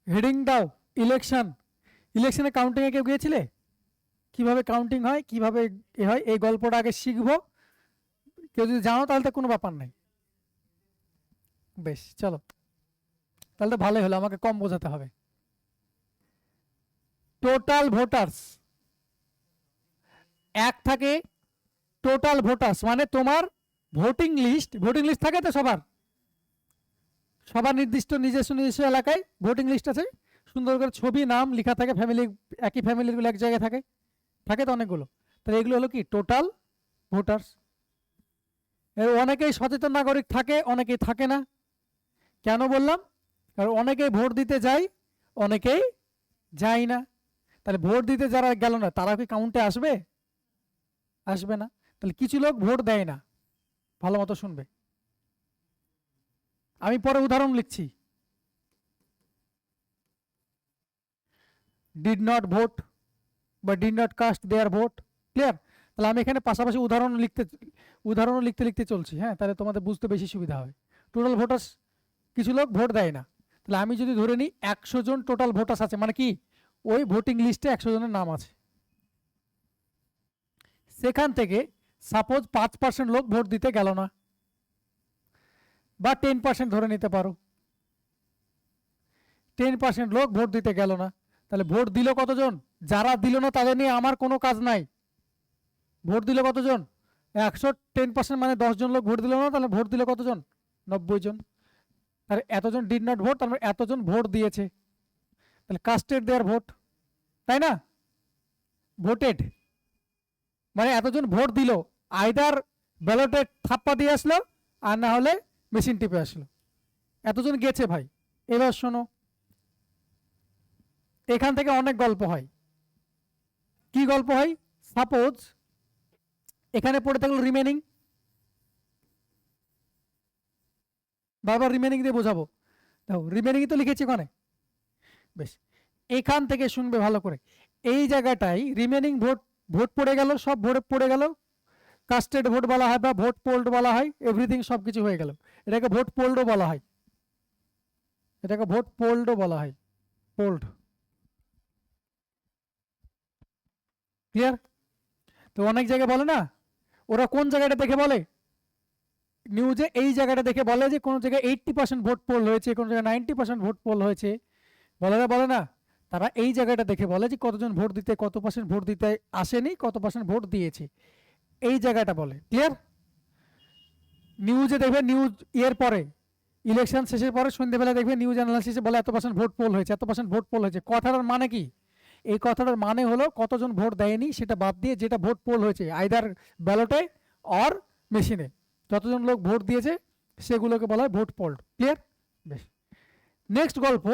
Heading দাও election. ইলেকশনে কাউন্টিংয়ে কেউ গিয়েছিলে? কিভাবে কাউন্টিং হয়, কিভাবে এ হয়, এই গল্পটা আগে শিখবো। কেউ যদি জানো তাহলে তো কোনো ব্যাপার নাই। বেশ, চলো তাহলে তো ভালোই হলো, আমাকে কম বোঝাতে হবে। টোটাল ভোটার্স এক থাকে। টোটাল ভোটার্স মানে তোমার ভোটিং লিস্ট। ভোটিং লিস্ট থাকে তো সবার, সবার নির্দিষ্ট নিজস্ব নিজস্ব এলাকায় ভোটিং লিস্ট আছে, সুন্দর করে ছবি নাম লেখা থাকে, ফ্যামিলি একই ফ্যামিলিগুলো এক জায়গায় থাকে, থাকে তো অনেকগুলো। তাহলে এগুলো হলো কি টোটাল ভোটার্স। এর অনেকেই সচেতন নাগরিক থাকে, অনেকেই থাকে না। কেন বললাম? কারণ অনেকেই ভোট দিতে যায়, অনেকেই যায় না। তাহলে ভোট দিতে যারা গেল না তারা কি কাউন্টে আসবে? আসবে না। তাহলে কিছু লোক ভোট দেয় না। ভালো মতো শুনবে, আমি পরে উদাহরণ লিখছি। ডিড নট ভোট বা did not caste there vote. Clear? তাহলে আমি এখানে পাশাপাশি উদাহরণ লিখতে লিখতে চলছি। হ্যাঁ, তাহলে তোমাদের বুঝতে বেশি সুবিধা হবে। টোটাল ভোটার্স, কিছু লোক ভোট দেয় না। তাহলে আমি যদি ধরে নিই 100 জন টোটাল ভোটার্স আছে, মানে কি ওই ভোটিং লিস্টে 100 জনের নাম আছে, সেখান থেকে সাপোজ 5% লোক ভোট দিতে গেল না, বা 10% ধরে নিতে পারো। 10% লোক ভোট দিতে গেল না, তাহলে ভোট দিল কতজন? যারা দিল না তাদের নিয়ে আমার কোনো কাজ নাই। ভোট দিল কতজন? 100, 10% মানে 10 জন লোক ভোট দিল না, তাহলে ভোট দিল কতজন? 90 জন। তাহলে এতজন ডিড নট ভোট, তাহলে এতজন ভোট দিয়েছে। তাহলে কাস্টেড দেয়ার ভোট, তাই না? ভোটেড মানে এতজন ভোট দিল, আইদার ব্যালটে থাপ্পা দিয়ে আসলো, আর না হলে মেশিন টিপে আসলো। এতজন গেছে ভাই। এবার শোনো, এখান থেকে অনেক গল্প হয়। কি গল্প হয়? সাপোজ এখানে পড়ে থাকলো রিমেনিং, বারবার রিমেনিং দিয়ে বোঝাবো। দেখো রিমেনিং তো লিখেছি ওখানে। বেশ, এখান থেকে শুনবে ভালো করে। এই জায়গাটাই রিমেনিং ভোট, ভোট পড়ে গেল, সব ভোট পড়ে গেল, কাস্টেড ভোট বলা হয় বা ভোট পোল্ড বলা হয়, এভরিথিং সবকিছু হয়ে গেল। এটাকে ভোট পোল্ডও বলা হয়, এটাকে ভোট পোল্ডও বলা হয়, পোল্ড। ক্লিয়ার? তো অনেক জায়গায় বলে না, ওরা কোন জায়গাটা দেখে বলে? নিউজে এই জায়গাটা দেখে বলে যে কোন জায়গায় 80% ভোট পোল হয়েছে, কোন জায়গায় 90% ভোট পোল হয়েছে। বলে না, বলে না? তারা এই জায়গাটা দেখে বলে যে কতজন ভোট দিতে, কত পার্সেন্ট ভোট দিতে আসেনি, কত পার্সেন্ট ভোট দিয়েছে, এই জায়গাটা বলে। ক্লিয়ার? নিউজে দেখবে, নিউজ ইয়ের পরে, ইলেকশন শেষের পরে সন্ধ্যেবেলা দেখবে নিউজ অ্যানালাইসিসে বলে এত পার্সেন্ট ভোট পোল হয়েছে, এত পার্সেন্ট ভোট পোল হয়েছে। কথাটার মানে কি? এই কথাটার মানে হলো কতজন ভোট দেয়নি সেটা বাদ দিয়ে যেটা ভোট পোল হয়েছে, আইদার ব্যালটে অর মেশিনে, যতজন লোক ভোট দিয়েছে সেগুলোকে বলা হয় ভোট পোল্ড। ক্লিয়ার? বেশ, নেক্সট গল্প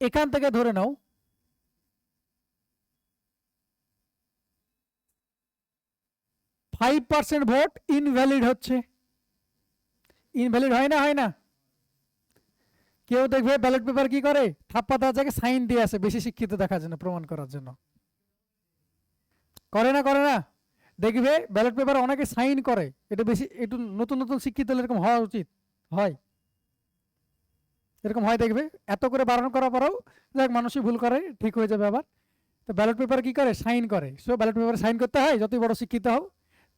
এখান থেকে ধরে নাও 5% ভোট ইনভ্যালিড হচ্ছে। ইনভ্যালিড হয় না? হয় না? কেউ দেখবে ব্যালট পেপার কি করে, ঠাপ্পা দেওয়ার জায়গায় সাইন দিয়ে আসে, বেশি শিক্ষিত দেখার জন্য, প্রমাণ করার জন্য। করে না? করে না? দেখবে ব্যালট পেপার অনেকে সাইন করে, এটা বেশি, একটু নতুন নতুন শিক্ষিত হলে এরকম হওয়া উচিত। হয়, এরকম হয় দেখবে। এত করে বারণ করার পরেও যাক মানুষই ভুল করে, ঠিক হয়ে যাবে আবার। তো ব্যালট পেপার কি করে, সাইন করে। সো ব্যালট পেপারে সাইন করতে হয়, যতই বড় শিক্ষিত হও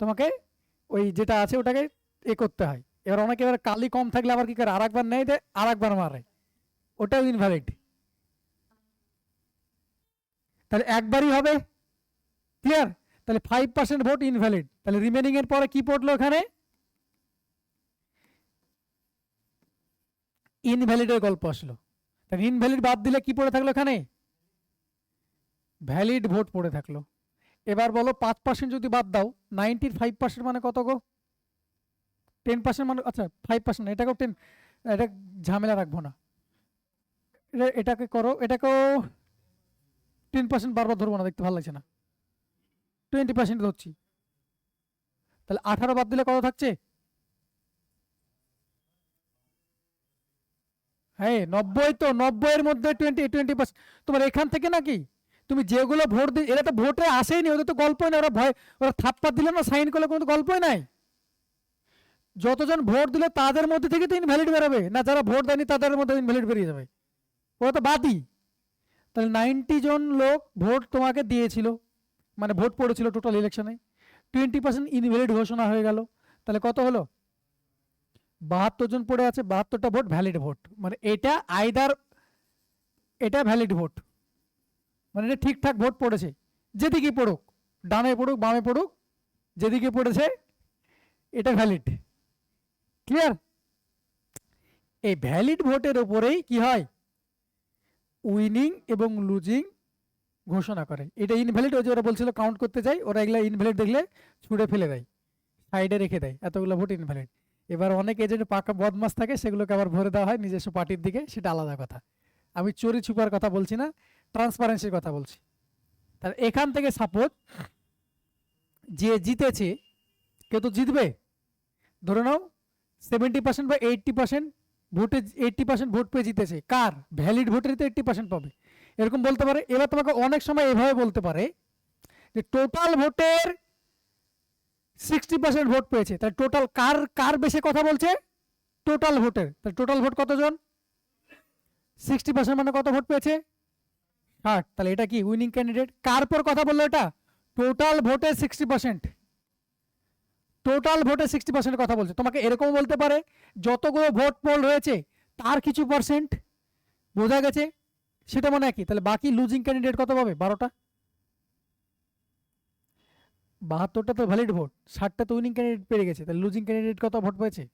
তোমাকে ওই যেটা আছে ওটাকে এ করতে হয়। এবার অনেকে এবার কালি কম থাকলে আবার কি করে, আর একবার নেয় দেয়, আর একবার মারে, ওটাও ইনভ্যালিড। তাহলে একবারই হবে। ক্লিয়ার? তাহলে 5% ভোট ইনভ্যালিড। তাহলে রিমেনিং এর পরে কি পড়লো এখানে? ইনভ্যালিডের গল্প আসলো। তাহলে ইনভ্যালিড বাদ দিলে কি পড়ে থাকলো এখানে? ভ্যালিড ভোট পড়ে থাকলো। এবার বলো 5% যদি বাদ দাও, 95% মানে কত গো? 10% মানে, আচ্ছা 5% এটাকেও 10, এটা ঝামেলা রাখবো না, এটাকে করো, এটাকেও 10% বারবার ধরবো না, দেখতে ভালো লাগছে না, 20% ধরছি। তাহলে 18 বাদ দিলে কত থাকছে? হ্যাঁ 90, তো 90 এর মধ্যে 20%। তোমার এখান থেকে নাকি তুমি যেগুলো ভোট দিই, এরা তো ভোটে আসেনি, ওদের তো গল্পই না, ওরা ভয়, ওরা থাপ্পা দিলে না, সাইন করলে কোনো গল্পই নাই। যতজন ভোট দিলে তাদের মধ্যে থেকে তো ইনভ্যালিড বেরোবে না, যারা ভোট দেয়নি তাদের মধ্যে ইনভ্যালিড বেরিয়ে যাবে। ওরা তো বাদই। তাহলে 90 জন লোক ভোট তোমাকে দিয়েছিল, মানে ভোট পড়েছিল টোটাল ইলেকশনে, 20% ইনভ্যালিড ঘোষণা হয়ে গেল, তাহলে কত হলো? 72 জন পড়ে আছে, 72টা ভোট ভ্যালিড ভোট, মানে এটা আইদার এটা ভ্যালিড ভোট, মানে এটা ঠিকঠাক ভোট পড়েছে, যেদিকে পড়ুক, ডানে পড়ুক বামে পড়ুক, যেদিকে পড়েছে এটা ভ্যালিড। ক্লিয়ার? এই ভ্যালিড ভোটের উপরেই কি হয়, উইনিং এবং লুজিং ঘোষণা করে। এটা ইনভ্যালিড, ওই যে ওরা বলছিল কাউন্ট করতে যাই, ওরা এগুলা ইনভ্যালিড দেখলে ছুঁড়ে ফেলে দেয়, সাইডে রেখে দেয়, এতগুলো ভোট ইনভ্যালিড। এবার অনেক এজেন্ট পাকা বদমাস থাকে, সেগুলোকে আবার ভরে দেওয়া হয় নিজস্ব পার্টির দিকে, সেটা আলাদা কথা। আমি চোরি ছুপার কথা বলছি না, ট্রান্সপারেন্সির কথা বলছি। তাহলে এখান থেকে সাপোজ যে জিতেছে, কেউ তো জিতবে, ধরে নাও 70% বা 80% ভোটে, 80% ভোট পেয়ে জিতেছে, কার? ভ্যালিড ভোটের তো 80% পাবে, এরকম বলতে পারে। এবার তোমাকে অনেক সময় এভাবে বলতে পারে যে টোটাল ভোটের 60% ভোট পেয়েছে, তাহলে টোটাল কার কার বেশি কথা বলছে? টোটাল ভোটের। তাহলে টোটাল ভোট কতজন? 60%, মানে কত ভোট পেয়েছে? 60। তাহলে এটা কি উইনিং ক্যান্ডিডেট? কার পর কথা বললো এটা? টোটাল ভোটে 60%, টোটাল ভোটে 60% কথা বলছে। তোমাকে এরকম বলতে পারে যতগুলো ভোট পোল হয়েছে তার কিছু পার্সেন্ট, বোঝা গেছে? সেটা মনে একই। তাহলে বাকি লুজিং ক্যান্ডিডেট কত পাবে? 12টা। 72টা তো ভ্যালিড ভোট, 60টা তো উইনিং ক্যান্ডিডেট পেয়ে গেছে, তাহলে লুজিং ক্যান্ডিডেট কত ভোট পেয়েছে?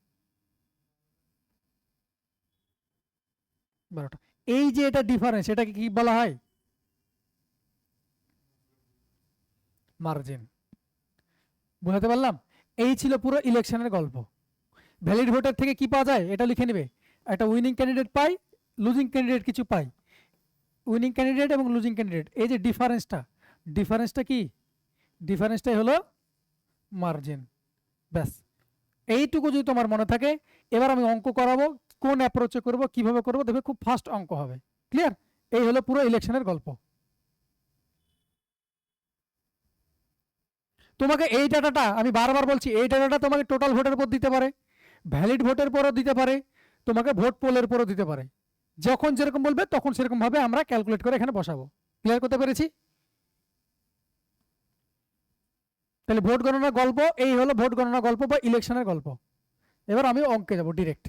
12টা। এই যে এটা ডিফারেন্স, এটাকে কি বলা হয়? মার্জিন। বুঝাতে পারলাম? এই ছিল পুরো ইলেকশনের গল্প। ভ্যালিড ভোটের থেকে কি পাওয়া যায় এটা লিখে নেবে, একটা উইনিং ক্যান্ডিডেট পাই, লুজিং ক্যান্ডিডেট কিছু পাই, উইনিং ক্যান্ডিডেট এবং লুজিং ক্যান্ডিডেট, এই যে ডিফারেন্সটা, ডিফারেন্সটা কি? ডিফারেন্সটাই হলো মার্জিন। ব্যাস, এইটুকু যদি তোমার মনে থাকে, এবার আমি অঙ্ক করাবো, কোন অ্যাপ্রোচে করব, কিভাবে করব, দেখবে খুব ফাস্ট অঙ্ক হবে। ক্লিয়ার? এই হলো পুরো ইলেকশনের গল্প। তোমাকে এই ডাটাটা আমি বারবার বলছি, এই ডাটাটা তোমাকে টোটাল ভোটের উপর দিতে পারে, ভ্যালিড ভোটের পরও দিতে পারে, তোমাকে ভোট পোলের পরও দিতে পারে। যখন যেরকম বলবে তখন সেরকম ভাবে আমরা ক্যালকুলেট করে এখানে বসাবো। ক্লিয়ার করতে পেরেছি? তাহলে ভোট গণনার গল্প এই হলো, ভোট গণনা গল্প বা ইলেকশনের গল্প। এবার আমি অঙ্কে যাব ডিরেক্ট।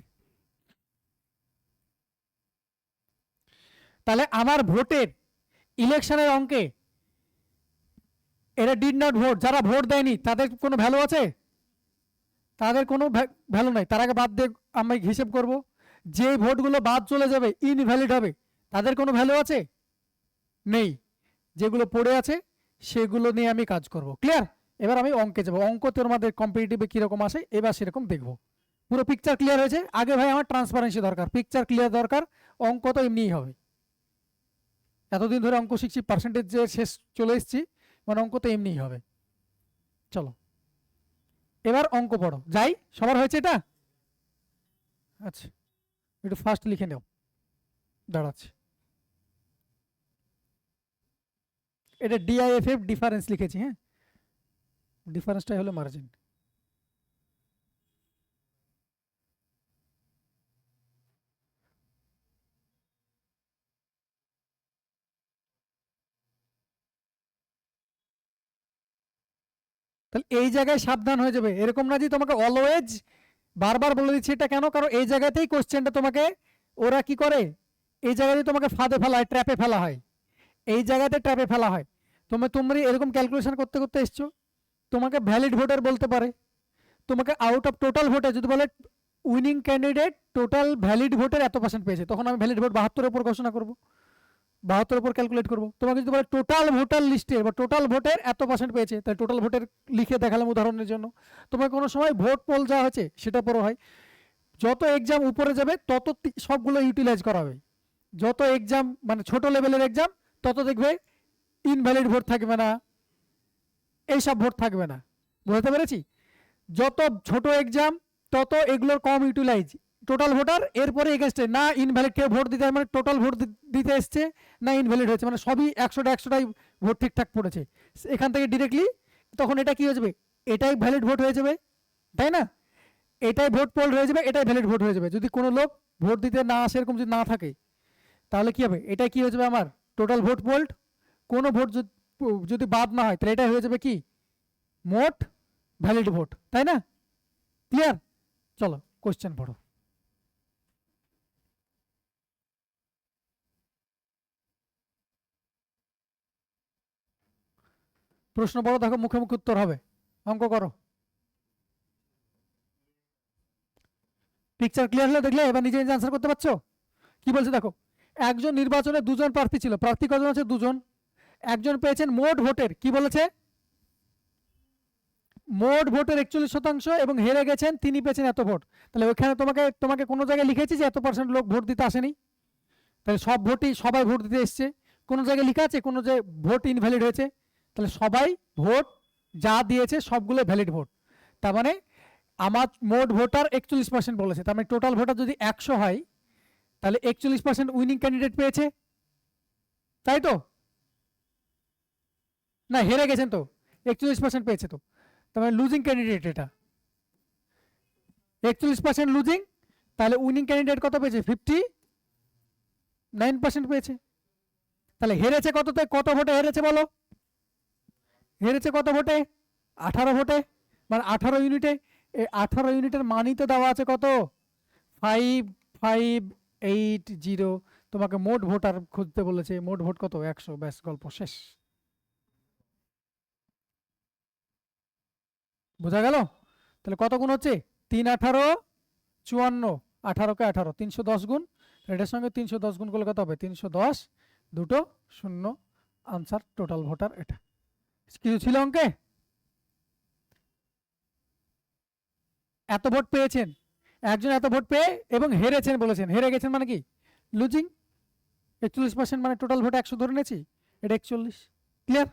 তাহলে আমার ভোটের ইলেকশনের অঙ্কে এরা ডিড নট ভোট, যারা ভোট দেয়নি তাদের কোনো ভ্যালু আছে? তাদের কোনো ভ্যালু নাই। তার আগে বাদ দিয়ে আমি হিসেব করব, যে ভোটগুলো বাদ চলে যাবে, ইনভ্যালিড হবে, তাদের কোনো ভ্যালু আছে? নেই। যেগুলো পড়ে আছে সেগুলো নিয়ে আমি কাজ করব। ক্লিয়ার? এবার আমি অঙ্কে যাব, অঙ্ক তোমাদের কম্পিটিটিভে কিরকম আসে এবার সেরকম দেখব। পুরো পিকচার ক্লিয়ার হয়েছে? আগে ভাই আমার ট্রান্সপারেন্সি দরকার, পিকচার ক্লিয়ার দরকার, অঙ্ক তো এমনিই হবে। এতদিন ধরে অঙ্ক শিখছি, পার্সেন্টেজ যে শেষ চলে এসেছি, মানে অঙ্ক তো এমনিই হবে। চলো এবার অঙ্ক পড়ো, যাই। সবার হয়েছে এটা? আচ্ছা, একটু ফাস্ট লিখে নাও, দাঁড়াচ্ছে। এটা ডিআইএফএফ ডিফারেন্স লিখেছি, হ্যাঁ, ডিফারেন্সটাই হলো মার্জিন। তাহলে এই জায়গায় সাবধান হয়ে যাবে, এরকম না যে তোমাকে অলওয়েজ বারবার বলে দিচ্ছি এটা কেন, কারণ এই জায়গাতেই কোশ্চেনটা তোমাকে ওরা কি করে, এই জায়গাতে তোমাকে ফাঁদে ফেলা হয়, ট্র্যাপে ফেলা হয়, এই জায়গাতে ট্র্যাপে ফেলা হয়। তোমরা এরকম ক্যালকুলেশন করতে করতে এসছো, তোমাকে ভ্যালিড ভোটার বলতে পারে, তোমাকে আউট অফ টোটাল ভোটে যদি বলে উইনিং ক্যান্ডিডেট টোটাল ভ্যালিড ভোটের এত পার্সেন্ট পেয়েছে, তখন আমি ভ্যালিড ভোট 72-এর উপর ঘোষণা করবো, 72-এর উপর ক্যালকুলেট করবো। তোমাকে যদি বলে টোটাল ভোটার লিস্টে বা টোটাল ভোটের এত পার্সেন্ট পেয়েছে, তাই টোটাল ভোটের লিখে দেখালাম উদাহরণের জন্য। তোমার কোনো সময় ভোট পোল যা হচ্ছে সেটা পরও হয়। যত এক্সাম উপরে যাবে তত সবগুলো ইউটিলাইজ করা হবে। যত এক্সাম মানে ছোট লেভেলের এক্সাম, তত দেখবে ইনভ্যালিড ভোট থাকবে না, এইসব ভোট থাকবে না। বুঝতে পেরেছি? যত ছোট এক্সাম তত এগুলোর কম ইউটিলাইজ, টোটাল ভোটার এরপরে এগেনস্টে না ইনভ্যালিড কেউ ভোট দিতে, মানে টোটাল ভোট দিতে এসছে না ইনভ্যালিড হয়েছে, মানে সবই 100টাই ভোট ঠিকঠাক পড়েছে এখান থেকে ডিরেক্টলি, তখন এটা কি হয়ে যাবে, এটাই ভ্যালিড ভোট হয়ে যাবে, তাই না? এটাই ভোট পোল হয়ে যাবে, এটাই ভ্যালিড ভোট হয়ে যাবে। যদি কোনো লোক ভোট দিতে না আসে এরকম যদি না থাকে, তাহলে কি হবে, এটা কি হয়ে যাবে আমার টোটাল ভোট পোল্ড, কোনো ভোট যদি বাদ না হয় তাহলে এটা হয়ে যাবে কি মোট ভ্যালিড ভোট, তাই না? ক্লিয়ার? চলো কোশ্চেন পড়ো। প্রশ্ন পড়ো, দেখো মুখে মুখে উত্তর হবে, অঙ্ক করো। পিকচার ক্লিয়ার হলে দেখলে এবার নিজে নিজে আনসার করতে পারছো। কি বলছে দেখো, একজন নির্বাচনে দুজন প্রার্থী ছিল, প্রার্থী কজন আছে? দুজন। একজন পেয়েছেন মোট ভোটের কি বলেছে, মোট ভোটের 41% এবং হেরে গেছেন তিনি, পেয়েছেন এত ভোট। তাহলে ওইখানে তোমাকে তোমাকে কোনো জায়গায় লিখেছি যে এত পার্সেন্ট লোক ভোট দিতে আসেনি, তাহলে সব ভোটই সবাই ভোট দিতে এসছে। কোনো জায়গায় লেখা আছে কোনো যে ভোট ইনভ্যালিড হয়েছে? তাহলে সবাই ভোট যা দিয়েছে সবগুলো ভ্যালিড ভোট। তার মানে আমার মোট ভোটার 41% বলেছে, তার মানে টোটাল ভোটার যদি 100 হয় তাহলে 41% উইনিং ক্যান্ডিডেট পেয়েছে, তাই তো? না হেরে গেছেন তো, 41% পেয়েছে তো, তার মানে লুজিং ক্যান্ডিডেট এটা, 41% লুজিং। তাহলে উইনিং ক্যান্ডিডেট কত পেয়েছে? 59% পেয়েছে। তাহলে হেরেছে কততে, কত ভোটে হেরেছে বলো? হেরেছে কত ভোটে? 18 ভোটে, মানে 18 ইউনিটে। এই 18 ইউনিটের মানই তো দেওয়া আছে কত? 5580। তোমাকে মোট ভোটার খুঁজতে বলেছে, মোট ভোট কত? 100। ব্যাস, গল্প শেষ। বোঝা গেল? তাহলে কত গুণ হচ্ছে? 3 18 54, 18 কে 18 310 গুণ, এটার সঙ্গে 310 গুণ করলে কত হবে? 310, দুটো শূন্য, আনসার টোটাল ভোটার এটা। কিছু ছিল অঙ্কে? এত ভোট পেয়েছেন, একজন এত ভোট পেয়ে এবং হেরেছেন বলেছেন, হেরে গেছেন মানে কি লুজিং। 41% মানে টোটাল ভোট 100 ধরে নিয়েছি, এটা 41। ক্লিয়ার?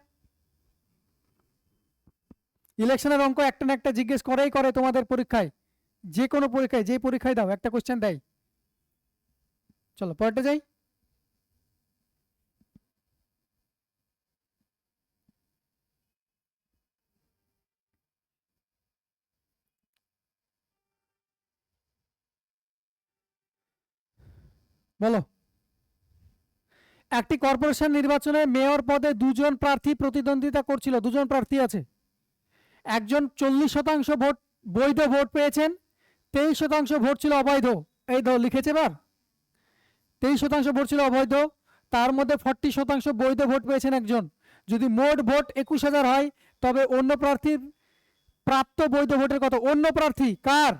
ইলেকশনের অঙ্ক একটা না একটা জিজ্ঞেস করেই করে তোমাদের পরীক্ষায়, যে কোনো পরীক্ষায়, যে পরীক্ষায় দাও একটা কোশ্চেন দেয়। চলো পরেরটা যাই। বলো, একটি কর্পোরেশন নির্বাচনে মেয়র পদে দুজন প্রার্থী প্রতিদ্বন্দ্বিতা করছিল, দুজন প্রার্থী আছে। একজন 40% ভোট বৈধ ভোট পেয়েছেন, 23% ভোট ছিল অবৈধ। এই ধর লিখেছে, এবার 23% ভোট ছিল অবৈধ, তার মধ্যে 40% বৈধ ভোট পেয়েছেন একজন। যদি মোট ভোট 21,000 হয় তবে অন্য প্রার্থীর প্রাপ্ত বৈধ ভোটের কত? অন্য প্রার্থী কার?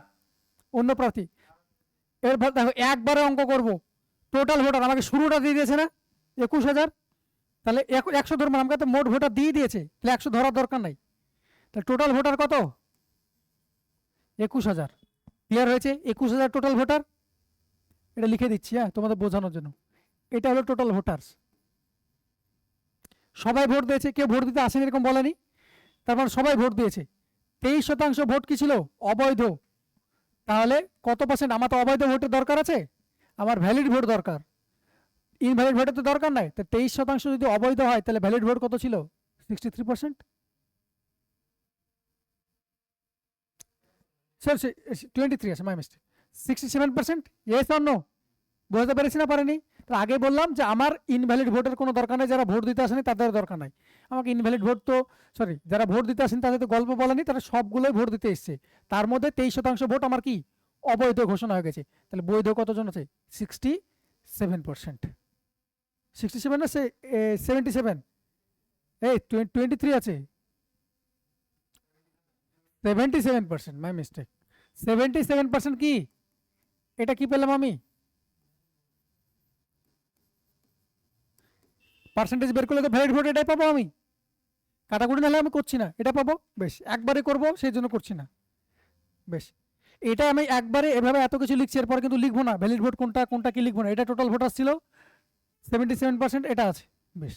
অন্য প্রার্থী। এরপর দেখো একবারে অঙ্ক করব, টোটাল ভোটার আমাকে শুরুটা দিয়ে দিয়েছে না 21,000, তাহলে 100 ধরবো, আমাকে তো মোট ভোটার দিয়ে দিয়েছে, তাহলে 100 ধরার দরকার নাই। তাহলে টোটাল ভোটার কত? 21,000। ক্লিয়ার হয়েছে? 21,000 টোটাল ভোটার। এটা লিখে দিচ্ছি হ্যাঁ তোমাদের বোঝানোর জন্য, এটা হলো টোটাল ভোটার্স। সবাই ভোট দিয়েছে, কেউ ভোট দিতে আসেনি এরকম বলেনি, তারপর সবাই ভোট দিয়েছে। 23% ভোট কি ছিল? অবৈধ। তাহলে কত পার্সেন্ট? আমার তো অবৈধ ভোটের দরকার আছে, আমার ভ্যালিড ভোট দরকার, ইনভ্যালিড ভোটের তো দরকার নাই। তো 23% যদি অবৈধ হয় তাহলে ভ্যালিড ভোট কত ছিল? 63%। 23 আছে, my mistake. 67%। Yes or no? বুঝতে পেরেছি না পারেনি? তো আগে বললাম যে আমার ইনভ্যালিড ভোটের কোনো দরকার নেই, যারা ভোট দিতে আসেনি তাদের দরকার নাই। আমাকে ইনভ্যালিড ভোট তো, সরি, যারা ভোট দিতে আসেনি তাদের তো গল্প বলেনি, তারা সবগুলোই ভোট দিতে এসছে। তার মধ্যে 23% ভোট আমার কি অবৈধ ঘোষণা হয়ে গেছে। তাহলে বৈধ কতজন আছে? 67%। 67 না 77? এই 23 আছে, 77%, মাই মিস্টেক। 77% কি? এটা কি পেলাম আমি? পার্সেন্টেজ বের করলে তো ভ্যালিড ভোট এটাই পাবো আমি, কাটাকুটি নাহলে আমি করছি না, এটা পাবো। বেশ, একবারে করব সেই জন্য করছি না। বেশ, এটা আমি একবারে এভাবে এত কিছু লিখছি, এরপর কিন্তু লিখবো না ভ্যালিড ভোট কোনটা কোনটা কি লিখবো না। এটা টোটাল ভোটার ছিল 77%, এটা আছে। বেশ,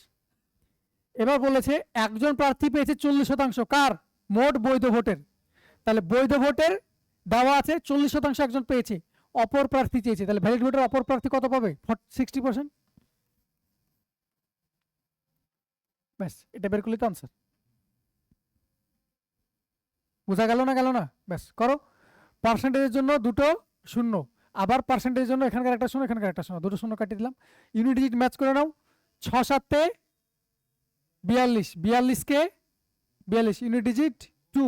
এবার বলেছে একজন প্রার্থী পেয়েছে 40%, কার? মোট বৈধ ভোটের। তাহলে বৈধ ভোটের দেওয়া আছে 40% একজন পেয়েছে, অপর প্রার্থী চেয়েছে, তাহলে ভ্যালিড ভোটের অপর প্রার্থী কত পাবে? 60%। ব্যাস, এটা বের করলে তো আনসার। বোঝা গেল না? গেল না? ব্যাস করো। পার্সেন্টেজের জন্য দুটো শূন্য, আবার পার্সেন্টেজের জন্য এখানকার একটা শূন্য, এখানকার একটা শূন্য, দুটো শূন্য কাটিয়ে দিলাম। ইউনিট ডিজিট ম্যাচ করে নাও। 6 7 42, 42 কে 42 ইউনিট ডিজিট 2।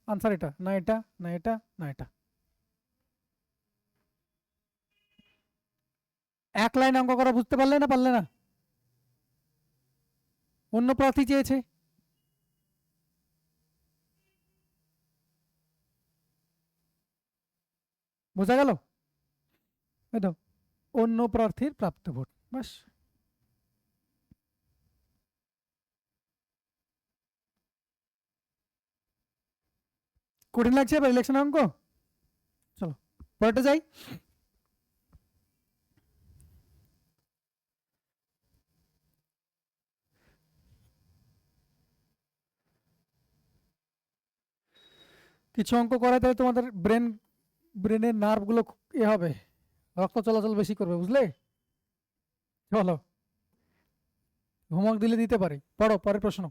আনসার এটা না, এটা না, এটা না, এটা। এক লাইন অঙ্ক করা বুঝতে পারলে না, পারলে না? অন্য প্রার্থী চেয়েছে, বোঝা গেল? অন্য প্রার্থীর প্রাপ্ত ভোট, বাস। কঠিন লাগছে এবার ইলেকশন অঙ্ক? চলো পরেরটা যাই। কিছু অঙ্ক করাই তাহলে তোমাদের ব্রেনের নার্ভগুলো এ হবে, রক্ত চলাচল বেশি করবে, বুঝলে? চলো হোমওয়ার্ক দিলে দিতে পারি, পড়ো পরের প্রশ্ন।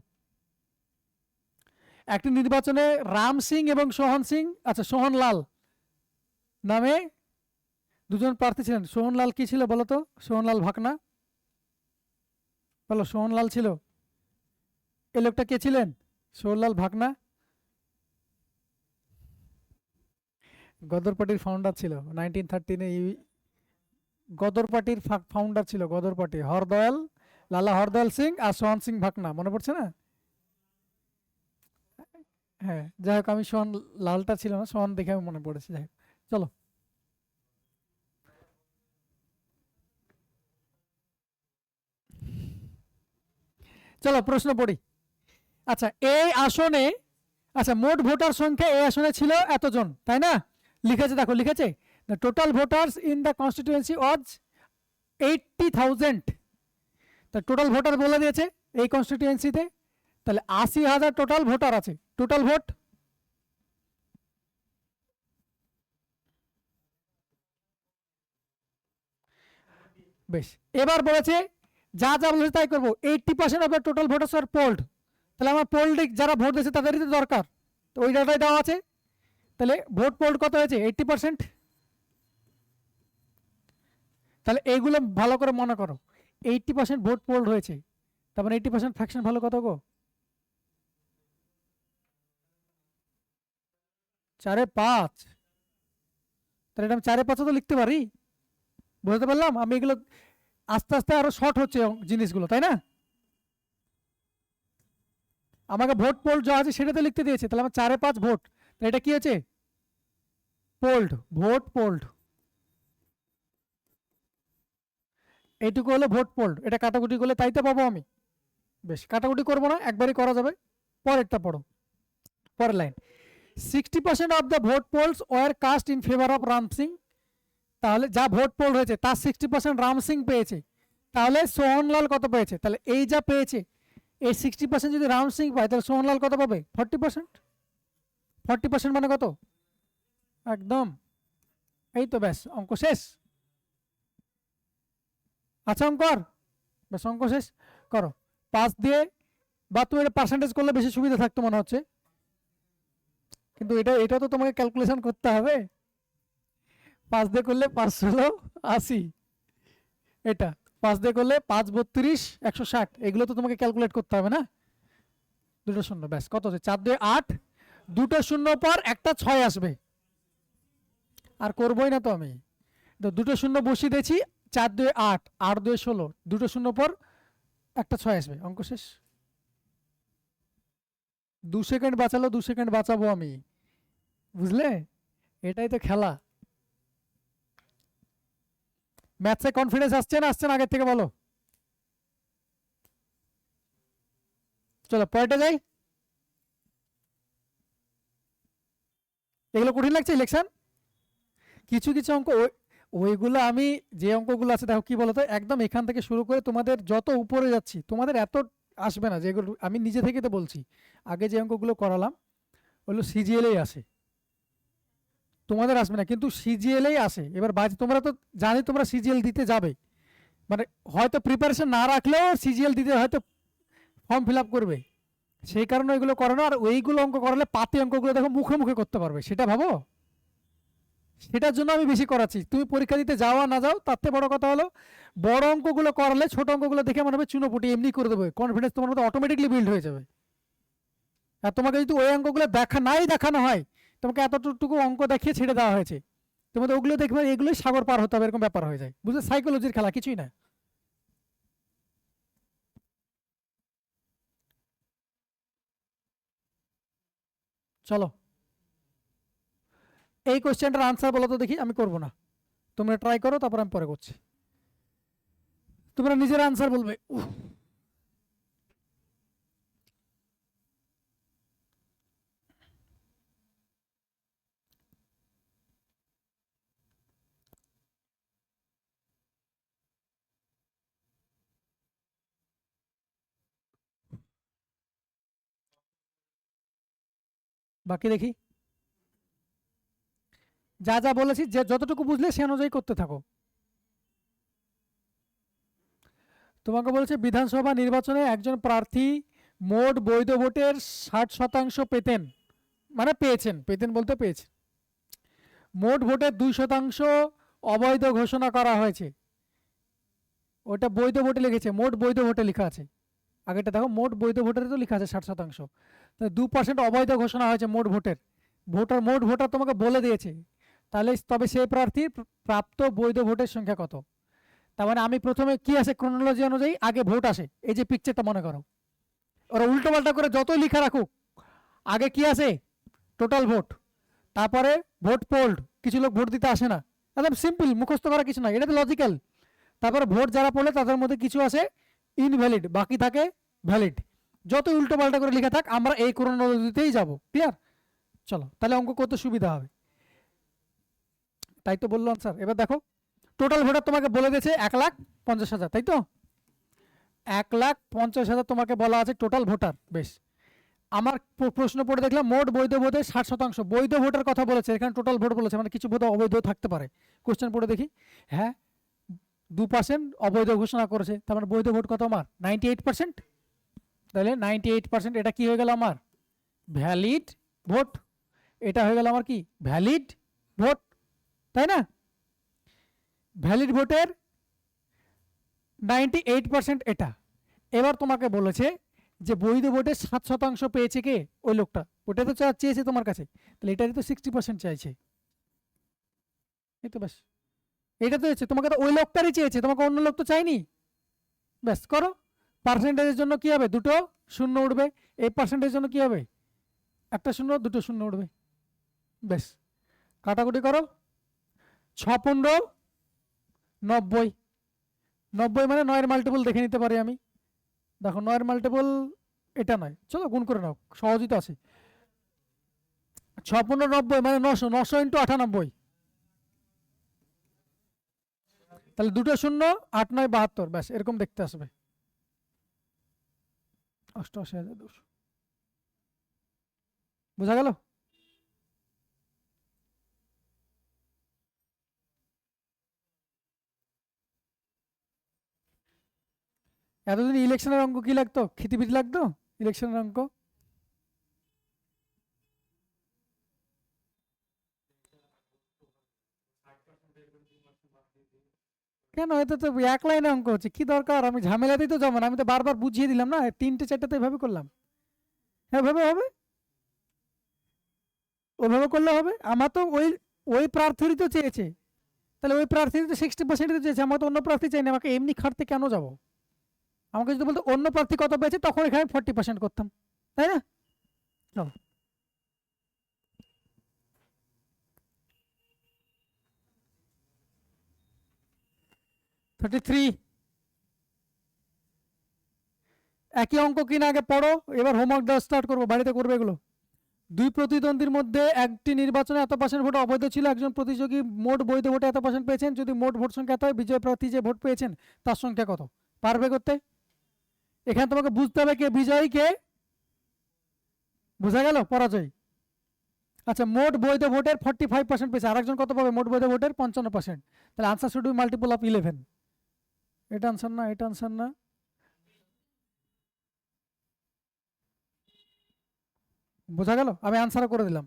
একটি নির্বাচনে রাম সিং এবং সোহন সিং, আচ্ছা সোহনলাল নামে দুজন প্রার্থী ছিলেন। সোহনলাল কি ছিল বলো তো? সোহনলাল ভাকনা, বলো সোহনলাল ছিল। এই লোকটা কে ছিলেন? সোহনলাল ভাকনা গদর পার্টির ফাউন্ডার ছিল 1913-এ। গদর পার্টির ফাউন্ডার ছিল, গদর পার্টি, হরদয়াল, লালা হরদয়াল সিং আর সোহন সিং ভাকনা, মনে পড়ছে না? হ্যাঁ, যাই হোক, আমি সোহন লালটা ছিল না, সোহন দেখে মনে পড়েছে। যাই হোক, চলো চলো প্রশ্ন পড়ি। আচ্ছা এই আসনে, আচ্ছা মোট ভোটার সংখ্যা এই আসনে ছিল এতজন, তাই না? লিখেছে, দেখো লিখেছে, the total voters in the constituency was 80,000। তা টোটাল ভোটার বলে দিয়েছে এই কনস্টিটিউয়েন্সিতে, তাহলে 80,000 টোটাল ভোটার আছে। টোটাল ভোট, বেশ। এবার বলেছে যা যা বলেছে তাই করবো। 80% of the total voters are polled, তাহলে আমার পোল্ড যারা ভোট দিয়েছে তাদেরই তো দরকার, তো ওই ডাটাই দেওয়া আছে। তাহলে ভোট পোল্ড কত হয়েছে? 80%। তাহলে এইগুলো ভালো করে মনে করো, 80% ভোট পোল্ড হয়েছে, তার মানে 80% ফ্র্যাকশন ভালো কত গো? 4/5। তাহলে এটা আমি 4/5 তো লিখতে পারি, বুঝতে পারলাম? আমি এগুলো আস্তে আস্তে আরো শর্ট হচ্ছে জিনিসগুলো, তাই না? আমাকে ভোট পোল্ড যা আছে সেটাতে লিখতে দিয়েছে, তাহলে আমার 4/5 ভোট, তাহলে এটা কি আছে? Pooled, vote pooled. এইটুকু হলো ভোট পোল্ড, এটা কাটাকুটি করলে তাই তো পাবো আমি। বেশ, কাটাকুটি করবো না, একবারই করা যাবে। পরেরটা পড়ো, পরের line. 60% of the vote polls were cast in favour of Ram Singh. তাহলে যা ভোট পোল হয়েছে তার 60% রাম সিং পেয়েছে, তাহলে সোহনলাল কত পেয়েছে? তাহলে এই যা পেয়েছে এই 60% যদি রাম সিং পায়, তাহলে সোহনলাল কত পাবে? 40%। 40% মানে কত? একদম, এই তো, ব্যাস অঙ্ক শেষ। আচ্ছা অঙ্কর, ব্যাস অঙ্ক শেষ করো। 5 দিয়ে, বা তুমি এটা পার্সেন্টেজ করলে বেশি সুবিধা থাকতো মনে হচ্ছে, কিন্তু এটা এটা তো তোমাকে ক্যালকুলেশন করতে হবে। 5 দিয়ে করলে 5/16 এটা 5 দিয়ে করলে 5 32 160, এগুলো তো তোমাকে ক্যালকুলেট করতে হবে না। দুটো শূন্য, ব্যাস কত হচ্ছে? 4 2 8, দুটো শূন্য পর একটা 6 আসবে, আর করবোই না তো আমি। তো দুটো শূন্য বসিয়ে দিয়েছি, 4 2 8, 8 2 16, দুটো শূন্য পর একটা 6 আসবে, অঙ্ক শেষ। 2 সেকেন্ড বাঁচালো, 2 সেকেন্ড বাঁচাবো আমি, বুঝলে? এটাই তো খেলা। ম্যাথসে কনফিডেন্স আসছে না, আসছে না আগের থেকে বলো? চলো পরেরটা যাই। এগুলো কঠিন লাগছে ইলেকশন? কিছু কিছু অঙ্ক ওইগুলো আমি, যে অঙ্কগুলো আছে দেখো কি বলতো, একদম এখান থেকে শুরু করে তোমাদের যত উপরে যাচ্ছি তোমাদের এত আসবে না, যেগুলো আমি নিজে থেকে তো বলছি। আগে যে অঙ্কগুলো করালাম ওগুলো সিজিএলেই আসে, তোমাদের আসবে না, কিন্তু সিজিএলেই আসে। এবার তোমরা তো জানি তোমরা সিজিএল দিতে যাবে, মানে হয়তো প্রিপারেশন না রাখলেও সিজিএল দিতে হয়তো ফর্ম ফিল আপ করবে, সেই কারণে ওইগুলো করানো। আর ওইগুলো অঙ্ক করালে পাতি অঙ্কগুলো দেখো মুখে মুখে করতে পারবে, সেটা ভাবো। সেটার জন্য আমি বেশি করাচ্ছি। তুমি পরীক্ষা দিতে যাও আর না যাও, তার থেকে বড় কথা হলো বড় অঙ্কগুলো করালে ছোট অঙ্কগুলো দেখে মনে হবে চুনোপুটি এমনি করে দেবে, কনফিডেন্স তোমার মধ্যে অটোমেটিকলি বিল্ড হয়ে যাবে। আর তোমাকে যদি ওই অঙ্কগুলো দেখানো হয়, তোমাকে এতটুকু অঙ্ক দেখিয়ে ছেড়ে দেওয়া হয়েছে, তোমাদের ওগুলো দেখবে এগুলোই সাগর পার হতে হবে, এরকম ব্যাপার হয়ে যায়। বুঝলে, সাইকোলজির খেলা, কিছুই না। চলো, এই কোশ্চেনটার আনসার বলো তো দেখি, আমি করবো না, তোমরা ট্রাই করো, তারপর আমি পরে করছি। তোমরা নিজের আনসার বলবে। বাকি দেখি, যা যা বলেছি যে যতটুকু বুঝলে সে অনুযায়ী করতে থাকো। তোমাকে বলেছে বিধানসভা নির্বাচনে একজন প্রার্থী মোট বৈধ ভোটের 60% পেতেন, মানে পেতেন বলতে পেয়েছেন। মোট ভোটের 2% অবৈধ ঘোষণা করা হয়েছে। ওটা বৈধ ভোটে লিখেছে, মোট বৈধ ভোটে লেখা আছে। আগেটা দেখো, মোট বৈধ ভোটের তো লেখা আছে 60%, 2% অবৈধ ঘোষণা হয়েছে মোট ভোটের। মোট ভোটার তোমাকে বলে দিয়েছে, তাহলে তবে সেই প্রার্থীর প্রাপ্ত বৈধ ভোটের সংখ্যা কত। তার মানে আমি প্রথমে কি আসে ক্রোনোলজি অনুযায়ী আগে ভোট আসে, এই যে পিকচারটা মনে করো, ওরা উল্টো পাল্টা করে যতই লিখা রাখুক, আগে কি আসে টোটাল ভোট, তারপরে ভোট পোল্ড, কিছু লোক ভোট দিতে আসে না, একদম সিম্পল, মুখস্থ করা কিছু না, এটা তো লজিক্যাল। তারপরে ভোট যারা পড়লে তাদের মধ্যে কিছু আসে ইনভ্যালিড, বাকি থাকে ভ্যালিড। যত উল্টো পাল্টা করে লেখা থাক, আমরা এই ক্রোনোলজিতেই যাব। ক্লিয়ার? চলো, তাহলে অঙ্ক করতে সুবিধা হবে। তাই তো বললাম স্যার। এবার দেখো, টোটাল ভোটার তোমাকে বলে দিয়েছে 1,50,000, তাই তো 1,50,000 তোমাকে বলা আছে টোটাল ভোটার। বেশ, আমার প্রশ্ন পড়ে দেখলাম মোট বৈধ ভোটের 60%, বৈধ ভোটের কথা বলেছে, এখানে টোটাল ভোট বলেছে, মানে কিছু ভোট অবৈধ থাকতে পারে। কোশ্চেন পড়ে দেখি, হ্যাঁ 2% অবৈধ ঘোষণা করেছে, তার মানে বৈধ ভোট কত আমার 98%। তাহলে 98% এটা কি হয়ে গেল আমার ভ্যালিড ভোট, এটা হয়ে গেল আমার কি ভ্যালিড ভোট, তাই না? ভ্যালিড ভোটের 98% এটা। এবার তোমাকে বলেছে যে বৈধ ভোটের 7% পেয়েছে কে, ওই লোকটা, ওটা তো চেয়েছে তোমার কাছে, তাহলে এটারই তো 60% চাইছে। এই তো ব্যাস, এটা তো চেয়েছে তোমাকে, তো ওই লোকটারই চেয়েছে, তোমাকে অন্য লোক তো চাইনি। ব্যাস করো, পার্সেন্টেজের জন্য কি হবে, দুটো শূন্য উঠবে, এই পার্সেন্টেজের জন্য কি হবে, একটা শূন্য, দুটো শূন্য উঠবে। ব্যাস, কাটাকুটি করো, 6×15 90, 90 মানে 9-এর মাল্টিপল দেখে নিতে পারি আমি। দেখো 9-এর মাল্টিপল এটা নয়, চলো গুণ করে নাও, সহজই তো আছে। 6×15 90 মানে 900, 900 × 98, তাহলে দুটো শূন্য, 8×9 72, ব্যাস এরকম দেখতে আসবে 88,200। বোঝা গেল? এতদিন ইলেকশনের অঙ্ক কি লাগতো, খিতিবিতি লাগতো ইলেকশনের অঙ্ক। কেন, এটা তো এক লাইনে অঙ্ক হচ্ছে, কি দরকার, আমি ঝামেলাতেই তো জমান, আমি তো বারবার বুঝিয়ে দিলাম না, 3টে 4টে তো এভাবে করলাম। হ্যাঁ ভাবে হবে, ওইভাবে করলে হবে। আমার তো ওই ওই প্রার্থীরই তো চেয়েছে, তাহলে ওই প্রার্থীর তো 60% তো চেয়েছে, আমার তো অন্য প্রার্থী চাই না, আমাকে এমনি খাটতে কেন যাব। আমাকে যদি বলতো অন্য প্রার্থী কত পেয়েছে, তখন এখানে 40% করতাম, তাই না? চলো, 33। একই অঙ্ক কিনা আগে পড়ো, এবার হোমওয়ার্ক দেওয়া স্টার্ট করবো, বাড়িতে করবে এগুলো। দুই প্রতিদ্বন্দ্বীর মধ্যে একটি নির্বাচনে এত পার্সেন্ট ভোট অবৈধ ছিল, একজন প্রতিযোগী মোট বৈধ ভোটে এত পার্সেন্ট পেয়েছেন, যদি মোট ভোট সংখ্যা এত হয়, বিজয় প্রার্থী যে ভোট পেয়েছেন তার সংখ্যা কত। পারবে করতে? এখানে তোমাকে বুঝতে হবে কে বিজয়ী কে, বোঝা গেল পরাজয়। আচ্ছা, মোট বৈধ ভোটের 45% পেয়েছে, আরেকজন কত পাবে মোট বৈধ ভোটের 55%, তাহলে answer should be multiple of 11। এটা আনসার না, এটা আনসার না, বোঝা গেল? আমি আনসার করে দিলাম।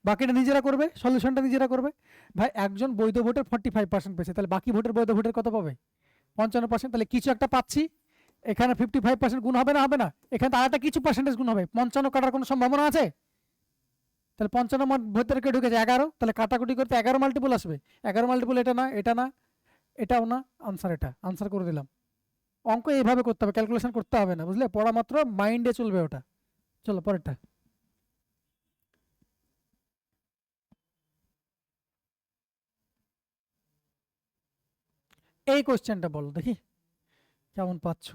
বাকিটা নিজেরা করবে, সলিউশনটা নিজেরা করবে। ভাই একজন বৈধ ভোটের 45% পেয়েছে, তাহলে বাকি ভোটের বৈধ ভোটের কত পাবে? 55%। তাহলে কিছু একটা পাচ্ছি, এখানে 55% গুণ হবে না? হবে না। এখানে আরেকটা কিছু পার্সেন্টেজ গুণ হবে, 55 কাটার কোনো সম্ভাবনা আছে? তাহলে 55 ভেতরে কে ঢুকেছে 11, তাহলে কাটাকুটি করতে 11 মাল্টিপল আসবে। 11 মাল্টিপল এটা না, এটা না, এটাও না, আনসার এটা, আনসার করে দিলাম। অঙ্ক এইভাবে করতে হবে, ক্যালকুলেশন করতে হবে না, বুঝলে? পড়া মাত্র মাইন্ডে চলবে ওটা। চলো পরেরটা। এই কোশ্চেনটা বলো দেখি কেমন পাচ্ছ।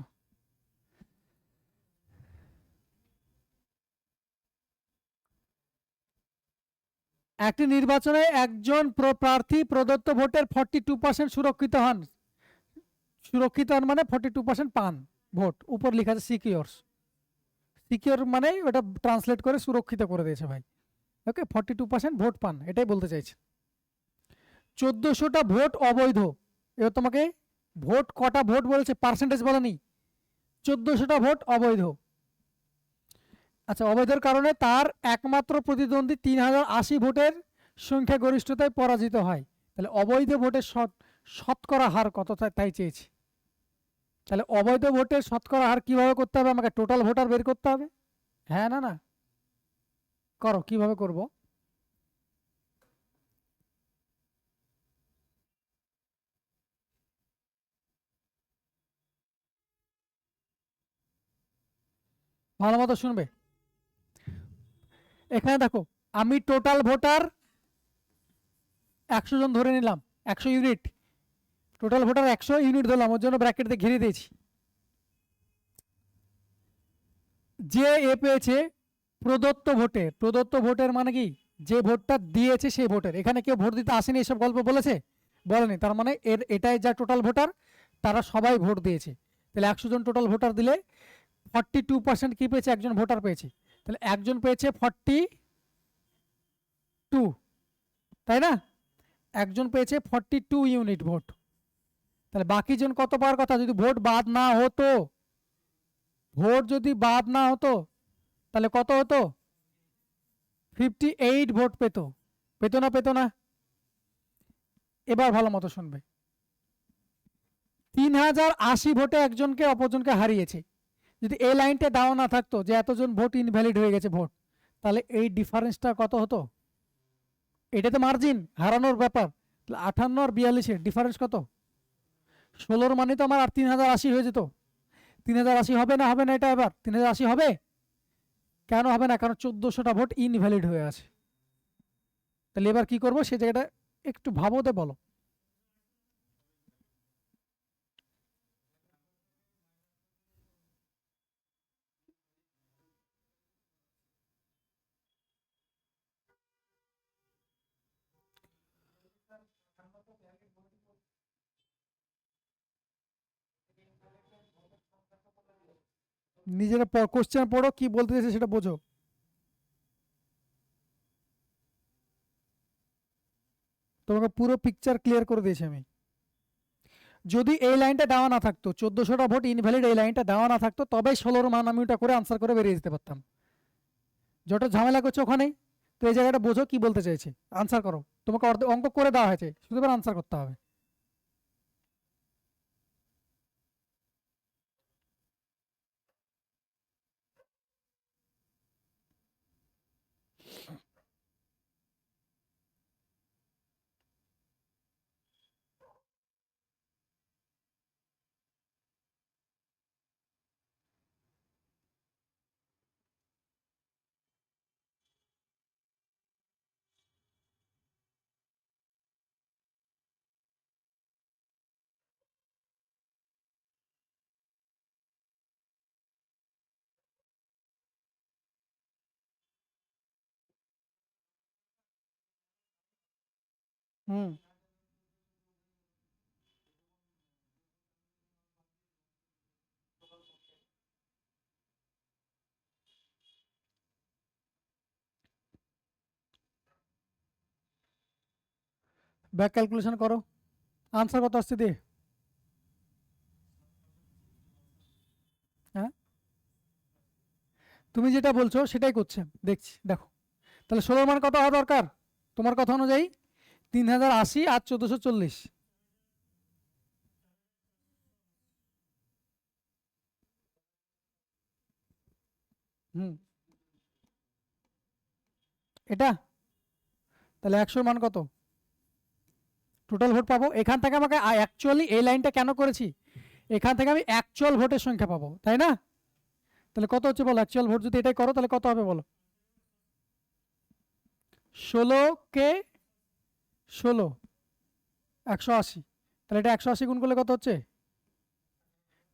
একটি নির্বাচনে একজন প্রার্থী প্রদত্ত ভোটের 42% সুরক্ষিত হন। সুরক্ষিত হন মানে 42% পান ভোট, উপর লেখা আছে সিকিওরস। সিকিওর মানে ওটা ট্রান্সলেট করে সুরক্ষিত করে দিয়েছে ভাই। ওকে, 42% ভোট পান, এটাই বলতে চাইছে। 1400টা ভোট অবৈধ। এবার তোমাকে ভোট কটা ভোট বলেছে, পার্সেন্টেজ বলেনি। 1400টা ভোট অবৈধ। আচ্ছা, অবৈধের কারণে তার একমাত্র প্রতিদ্বন্দ্বী 3080 ভোটের সংখ্যাগরিষ্ঠতায় পরাজিত হয়। তাহলে অবৈধ ভোটের শতকরা হার কত তাই চেয়েছি। তাহলে অবৈধ ভোটের শতকরা হার কিভাবে করতে হবে? আমাকে টোটাল ভোটার বের করতে হবে। হ্যাঁ না না, করো, কিভাবে করব? ভালো মতো শুনবে। এখানে দেখো, আমি টোটাল ভোটার 100 জন ধরে নিলাম, 100 ইউনিট। টোটাল ভোটার 100 ইউনিট ধরলাম, ওর জন্য ব্র্যাকেট দিয়ে ঘিরে দিয়েছি। যে এ পেয়েছে প্রদত্ত ভোটে, প্রদত্ত ভোটের মানে কি? যে ভোটটা দিয়েছে সেই ভোটের। এখানে কেউ ভোট দিতে আসেনি এসব গল্প বলেছে? বলেনি। তার মানে এটাই যা টোটাল ভোটার, তারা সবাই ভোট দিয়েছে। তাহলে 100 জন টোটাল ভোটার দিলে 42% কি পেয়েছে? একজন ভোটার পেয়েছে। তাহলে একজন পেয়েছে 42, তাই না? একজন পেয়েছে 42 ইউনিট ভোট। তাহলে বাকি জন কত পাওয়ার কথা? যদি ভোট বাদ না হতো, ভোট যদি বাদ না হতো তাহলে কত হতো? 58 ভোট পেত। পেত না? পেত না? এবার ভালো মতো শুনবে। 3080 ভোটে একজনকে অপরজনকে হারিয়েছে। যদি এই লাইনটা দেওয়া না থাকতো যে এতজন ভোট ইনভ্যালিড হয়ে গেছে ভোট, তাহলে এই ডিফারেন্সটা কত হতো? এটা তো মার্জিন, হারানোর ব্যাপার। 58 আর 42-এর ডিফারেন্স কত? 16-র মানে তো আমার আর 3080 হয়ে যেত। 3080 হবে না? হবে না? এটা এবার 3080 হবে? কেন হবে না? কারণ 1400টা ভোট ইনভ্যালিড হয়ে আছে। তাহলে এবার কি করবো সে জায়গাটা একটু ভাবোতে বলো। নিজেরা কোশ্চেন পড়ো, কি বলতে চাইছে সেটা বোঝো। তোমাকে পুরো পিকচার ক্লিয়ার করে দিয়েছি আমি। যদি এই লাইনটা দেওয়া না থাকতো, 1400টা ভোট ইনভ্যালিড, এই লাইনটা দেওয়া না থাকতো, তবে 16-র মান আমি ওটা করে আনসার করে বেরিয়ে যেতে পারতাম। যত ঝামেলা করছো ওখানেই। তো এই জায়গাটা বোঝো কি বলতে চাইছে, আনসার করো। তোমাকে অঙ্ক করে দেওয়া হয়েছে, শুধু এবার আনসার করতে হবে। হুম, ব্যাক ক্যালকুলেশন করো, আনসার কত আসছে দিয়ে। হ্যাঁ, তুমি যেটা বলছো সেটাই করছে, দেখছি, দেখো। তাহলে 16 মান কত হওয়া দরকার তোমার কথা অনুযায়ী? 3080 আর 1440। এটা তাহলে 100 মান কত টোটাল ভোট পাবো? এখান থেকে আমাকে অ্যাকচুয়ালি এই লাইনটা কেন করেছি, এখান থেকে আমি অ্যাকচুয়াল ভোটের সংখ্যা পাবো, তাই না? তাহলে কত হচ্ছে বলো? অ্যাকচুয়াল ভোট যদি এটাই করো তাহলে কত হবে বলো? 16 কে 16 180, তাহলে এটা 180 গুণ করলে কত হচ্ছে?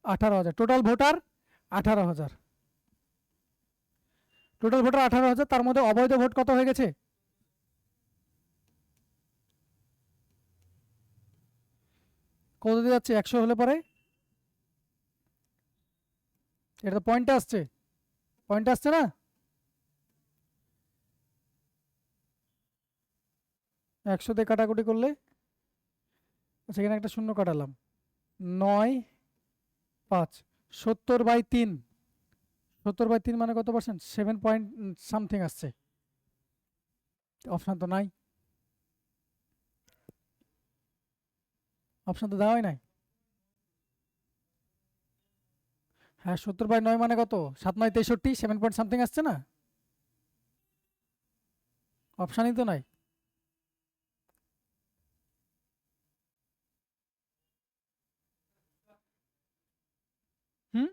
18,000। Total voter 18,000, total voter 18,000। তার মধ্যে অবৈধ ভোট কত হয়ে গেছে? কত দিয়ে যাচ্ছে? 100 হলে পরে এটা তো পয়েন্টে আসছে, পয়েন্টে আসছে না? একশো দিয়ে কাটাকুটি করলে, সেখানে একটা শূন্য কাটালাম, 9 5 70/3, 70/3 মানে কত পার্সেন্ট? 7 পয়েন্ট সামথিং আসছে। অপশান তো নাই, অপশান তো দেওয়াই নাই। হ্যাঁ 70/9 মানে কত? 7 9 63, 7 পয়েন্ট সামথিং আসছে না? অপশানই তো নাই। হুম,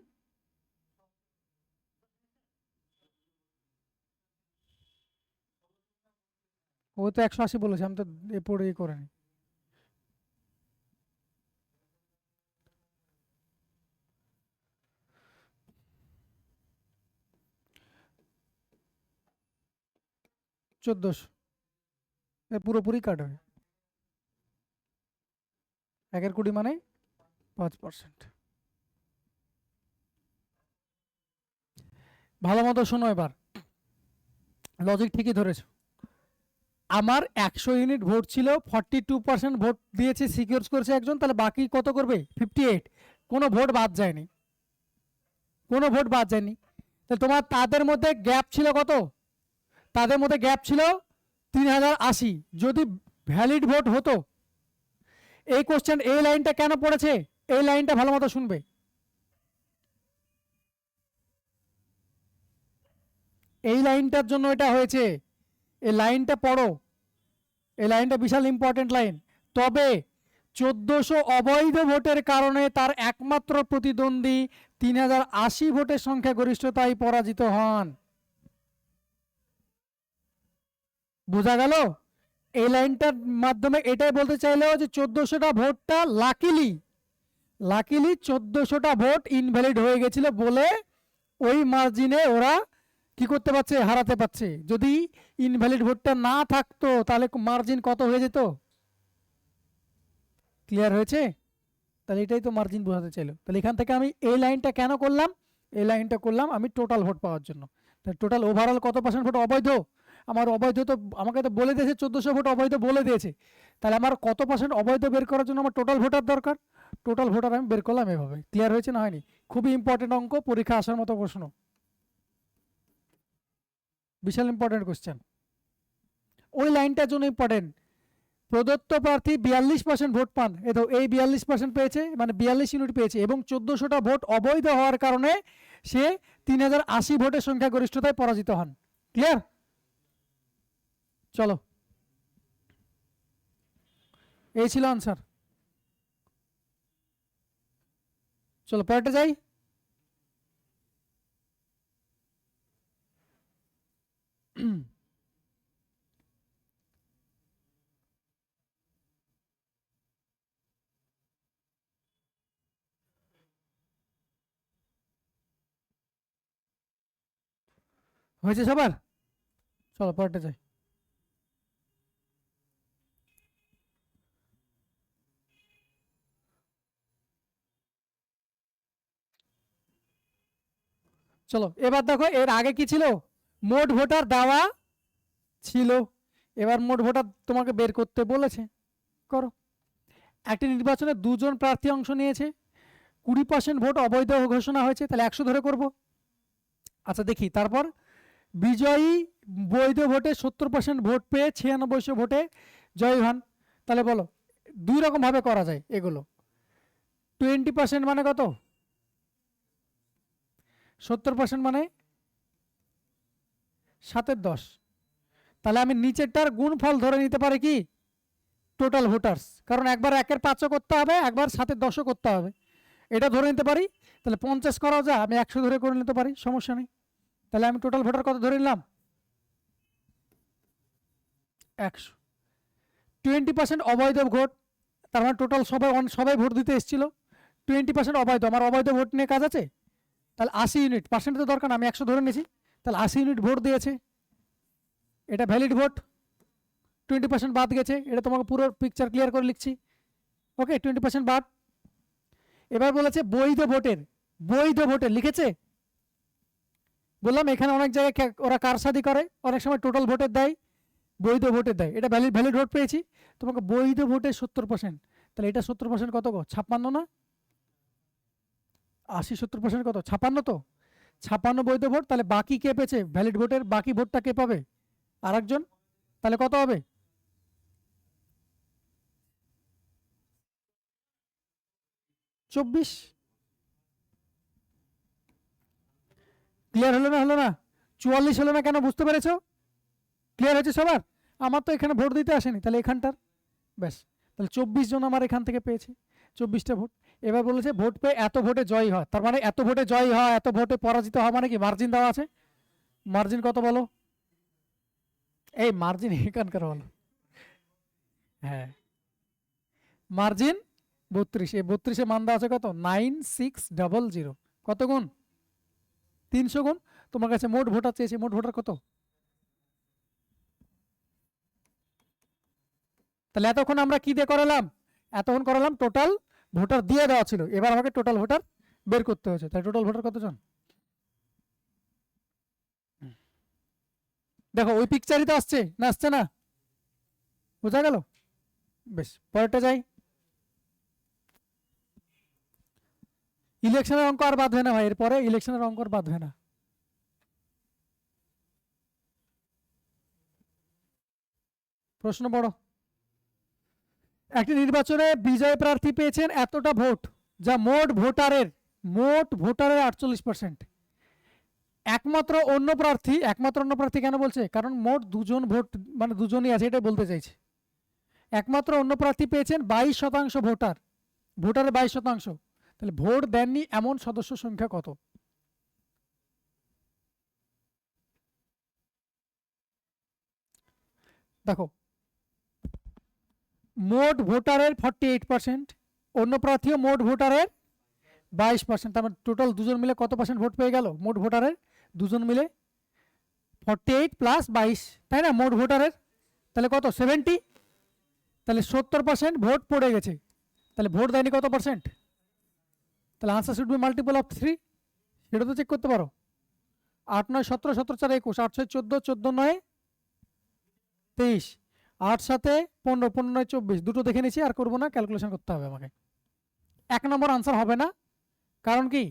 ও তো 180 বলেছে, আমি তো এ পড়ে করে নি। চোদ্দশো পুরোপুরি কাট হবে, 1/20 মানে 5%। ভালো মতো শোনো এবার, লজিক ঠিকই ধরেছো। আমার 100 ইউনিট ভোট ছিল, 42% ভোট দিয়েছে, সিকিউর করেছে একজন, তাহলে বাকি কত করবে? 58। কোনো ভোট বাদ যায়নি, কোনো ভোট বাদ যায়নি। তাহলে তোমার তাদের মধ্যে গ্যাপ ছিল কত? তাদের মধ্যে গ্যাপ ছিল 3080। যদি ভ্যালিড ভোট হতো, এই কোশ্চেন এই লাইনটা কেন পড়েছে, এই লাইনটা ভালো মতো শুনবে। এই লাইনটার জন্য এটা হয়েছে, এই লাইনটা পড়ো, এই লাইনটা বিশাল ইম্পর্টেন্ট লাইন। তবে 1400 অবৈধ ভোটের কারণে তার একমাত্র প্রতিদ্বন্দ্বী 3080 ভোটের সংখ্যাগরিষ্ঠতায় পরাজিত হন। বোঝা গেল? এই লাইনটার মাধ্যমে এটাই বলতে চাইলো যে 1400টা ভোটটা লাকিলি 1400টা ভোট ইনভ্যালিড হয়ে গেছিল বলে ওই মার্জিনে ওরা কি করতে পারছে? হারাতে পারছে। যদি ইনভ্যালিড ভোটটা না থাকতো তাহলে মার্জিন কত হয়ে যেত? ক্লিয়ার হয়েছে? তাহলে এটাই তো মার্জিন বোঝাতে চাইলো। তাহলে এখান থেকে আমি এই লাইনটা কেন করলাম? এই লাইনটা করলাম আমি টোটাল ভোট পাওয়ার জন্য। তাহলে টোটাল ওভারঅল কত পার্সেন্ট ভোট অবৈধ? আমার অবৈধ তো আমাকে তো বলে দিয়েছে 1400 ভোট অবৈধ বলে দিয়েছে। তাহলে আমার কত পার্সেন্ট অবৈধ বের করার জন্য আমার টোটাল ভোটার দরকার। টোটাল ভোটার আমি বের করলাম এভাবে। ক্লিয়ার হয়েছে না হয়নি? খুবই ইম্পর্টেন্ট অঙ্ক, পরীক্ষা আসার মতো প্রশ্ন, বিশাল ইম্পর্টেন্ট কোশ্চেন। ওই লাইনটার জন্য ইম্পর্টেন্ট। প্রদত্ত প্রার্থী 42% ভোট পান, এই 42% পেয়েছে, মানে 42 ইউনিট পেয়েছে, এবং 1400টা ভোট অবৈধ হওয়ার কারণে সে 3080 ভোটের সংখ্যাগরিষ্ঠতায় পরাজিত হন। ক্লিয়ার? চলো, এই ছিল আনসার। চলো পরেরটা যাই। হয়েছে সবার? চলো পরেরটা যাই। চলো এবার দেখো, এর আগে কি ছিল? মোট ভোটার দেওয়া ছিল, এবার মোট ভোটার তোমাকে বের করতে বলেছে, করো। একটি নির্বাচনে দুজন প্রার্থী অংশ নিয়েছে, 20% ভোট অবৈধ ঘোষণা হয়েছে, তাহলে 100 ধরে করব। আচ্ছা দেখি তারপর বিজয়ী বৈধ ভোটে 70% ভোট পেয়ে 9600 ভোটে জয়ী হন। তাহলে বলো দুই রকম ভাবে করা যায় এগুলো। 20% মানে কত? 70% মানে 7/10। তাহলে আমি নিচেরটার গুণফল ধরে নিতে পারি কি টোটাল ভোটার্স, কারণ একবার 1/5 করতে হবে, একবার 7/10 করতে হবে, এটা ধরে নিতে পারি। তাহলে 50 করা যায়, আমি 100 ধরে করে নিতে পারি, সমস্যা নেই। তাহলে আমি টোটাল ভোটার কত ধরে নিলাম? 100। 20% অবৈধ ভোট, তার মানে টোটাল সবাই ভোট দিতে এসেছিল। 20% অবৈধ, আমার অবৈধ ভোট নিয়ে কাজ আছে। তাহলে 80 ইউনিট, পার্সেন্ট তো দরকার না, আমি 100 ধরে নিয়েছি। তাহলে 80 ইউনিট ভোট দিয়েছে, এটা ভ্যালিড ভোট। 20% বাদ গেছে, এটা তোমাকে পুরো পিকচার ক্লিয়ার করে লিখছি। ওকে, 20% বাদ। এবার বলেছে বৈধ ভোটের লিখেছে। বললাম এখানে অনেক জায়গায় ওরা কারসাদি করে, অনেক সময় টোটাল ভোটের দেয়, বৈধ ভোটের দেয়। এটা ভ্যালিড ভোট পেয়েছি, তোমাকে বৈধ ভোটের 70%। তাহলে এটা 70% কত গো? 56 না? 80 70% কত? 56 তো। 56 বৈধ ভোট, তাহলে বাকি কে পেয়েছে ভ্যালিড ভোটের বাকি ভোটটা কে পাবে? আরেকজন। তাহলে কত হবে? 24। ক্লিয়ার হলো না? হলো না? 44 হলো না কেন বুঝতে পেরেছো? ক্লিয়ার হয়েছে সবার? আমার তো এখানে ভোট দিতে আসেনি, তাহলে এখানটার ব্যাস। তাহলে 24 জন আমার এখান থেকে পেয়েছে, 24টা ভোট। এবার বলেছে ভোট পেয়ে এত ভোটে জয়ী হয়, তার মানে এত ভোটে জয়ী হয়, এত ভোটে পরাজিত হয় মানে কি মার্জিন দেওয়া আছে। মার্জিন কত বলো? এই মার্জিন এখানকার বলো। হ্যাঁ, মার্জিন 32। এই 32-এ মান দেওয়া আছে কত? 9600। কত গুণ? 300 গুণ। তোমার কাছে মোট ভোটার চেয়েছে, মোট ভোটার কত? তাহলে এতক্ষণ আমরা কি দিয়ে করালাম? এতক্ষণ করালাম টোটাল ভোটার দিয়ে দেওয়া ছিল, এবার আমাকে টোটাল ভোটার বের করতে হয়েছে। তাহলে টোটাল ভোটার কতজন? দেখো ওই পিকচারই তো আসছে না, আসছে না? বোঝা গেল? বেশ, পরেরটা যাই। ইলেকশনের অঙ্ক আর বাঁধবে না ভাই, এরপরে ইলেকশনের অঙ্ক আর বাঁধবে না। প্রশ্ন বড়। একটি নির্বাচনে বিজয় প্রার্থী পেয়েছেন এতটা ভোট, যা মোট ভোটারের 48%। একমাত্র অন্য প্রার্থী কেন বলছে? কারণ মোট দুজন ভোট, মানে দুজনই আছে, এটাই বলতে চাইছে। একমাত্র অন্য প্রার্থী পেয়েছেন 22% ভোটারের 22%। তাহলে ভোট দেননি এমন সদস্য সংখ্যা কত? দেখো, মোট ভোটারের 48%, অন্য প্রার্থীও মোট ভোটারের 22%। তার মানে টোটাল দুজন মিলে কত পার্সেন্ট ভোট পেয়ে গেল? মোট ভোটারের দুজন মিলে 48 প্লাস 22, তাই না? মোট ভোটারের তাহলে কত? 70। তাহলে 70% ভোট পড়ে গেছে, তাহলে ভোট দেয়নি কত পার্সেন্ট? তাহলে answer should be multiple of 3, সেটা তো চেক করতে পারো। 8 9 17, 17 4 21, 8 6 14, 14 9 23, 8 7 15, 15 9 24। দুটো দেখে নিচ্ছি, আর করবো না, ক্যালকুলেশন করতে হবে আমাকে। 1 নম্বর আনসার হবে না, কারণ কি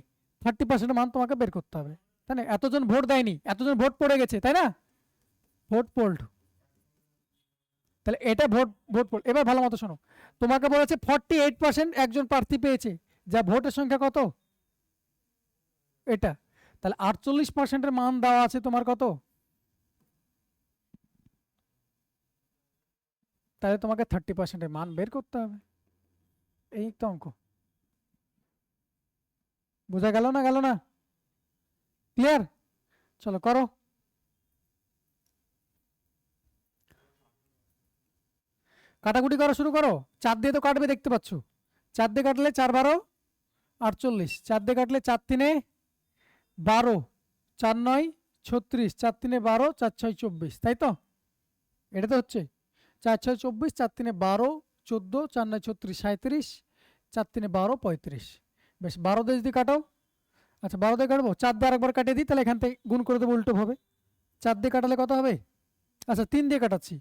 30% মান তোমাকে বের করতে হবে, তাই না? এতজন ভোট দেয়নি, এতজন ভোট পড়ে গেছে, তাই না? ভোট পোল্ড, তাহলে এটা ভোট পোল্ড। এবার ভালো মতো শোনো, তোমাকে বলেছে 48% একজন প্রার্থী পেয়েছে, যা ভোটের সংখ্যা কত? এটা। তাহলে 48%-এর মান দেওয়া আছে তোমার কত? তাহলে তোমাকে 30%-এর মান বের করতে হবে, এই তো অঙ্ক। বোঝা গেল না? গেল না? ক্লিয়ার? চলো করো। কাটাকুটি করা শুরু করো। 4 দিয়ে তো কাটবে, দেখতে পাচ্ছ। 4 দিয়ে কাটলে 4 12 48, 4 দিয়ে কাটলে 4 3 12, 4 9 36, 4 3 12, 4 6 24, তাই তো? এটা তো হচ্ছে 4 6 24, 4 3 12 14, 4 9 36 37, 4 3 12 35। বেশ, 12 দিয়ে যদি কাটাও, আচ্ছা 12 দিয়ে কাটবো, 4 দিয়ে আরেকবার কাটিয়ে দিই, তাহলে এখান থেকে গুণ করে দেবো উল্টো ভাবে। 4 দিয়ে কাটালে কত হবে? আচ্ছা 3 দিয়ে কাটাচ্ছি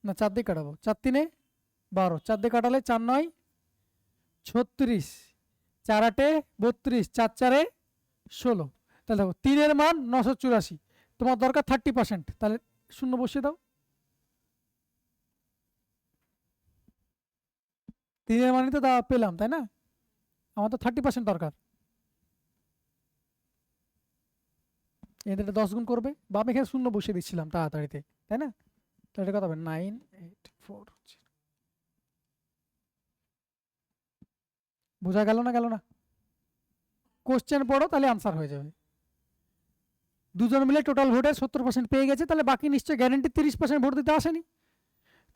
না, 4 দিয়ে কাটাবো। 4 3 12, 4 দিয়ে কাটালে 4 9 36, 4 8 32, 4 4 16। তাহলে দেখো 3-এর মান 984, তোমার দরকার 30%, তাহলে শূন্য বসিয়ে দাও। 3 মানে তো পেলাম, তাই না? আমার তো 30% দরকার। এদের 10 গুণ করবে, বা আমি এখানে শূন্য বসিয়ে দিচ্ছিলাম তাড়াতাড়িতে, তাই না? তাহলে কত হবে? 984। বোঝা গেল না? গেল না? কোশ্চেন পড়ো, তাহলে আনসার হয়ে যাবে। দুজন মিলে টোটাল ভোটের 70% পেয়ে গেছে, তাহলে বাকি নিশ্চয়ই গ্যারেন্টি 30% ভোট দিতে আসেনি।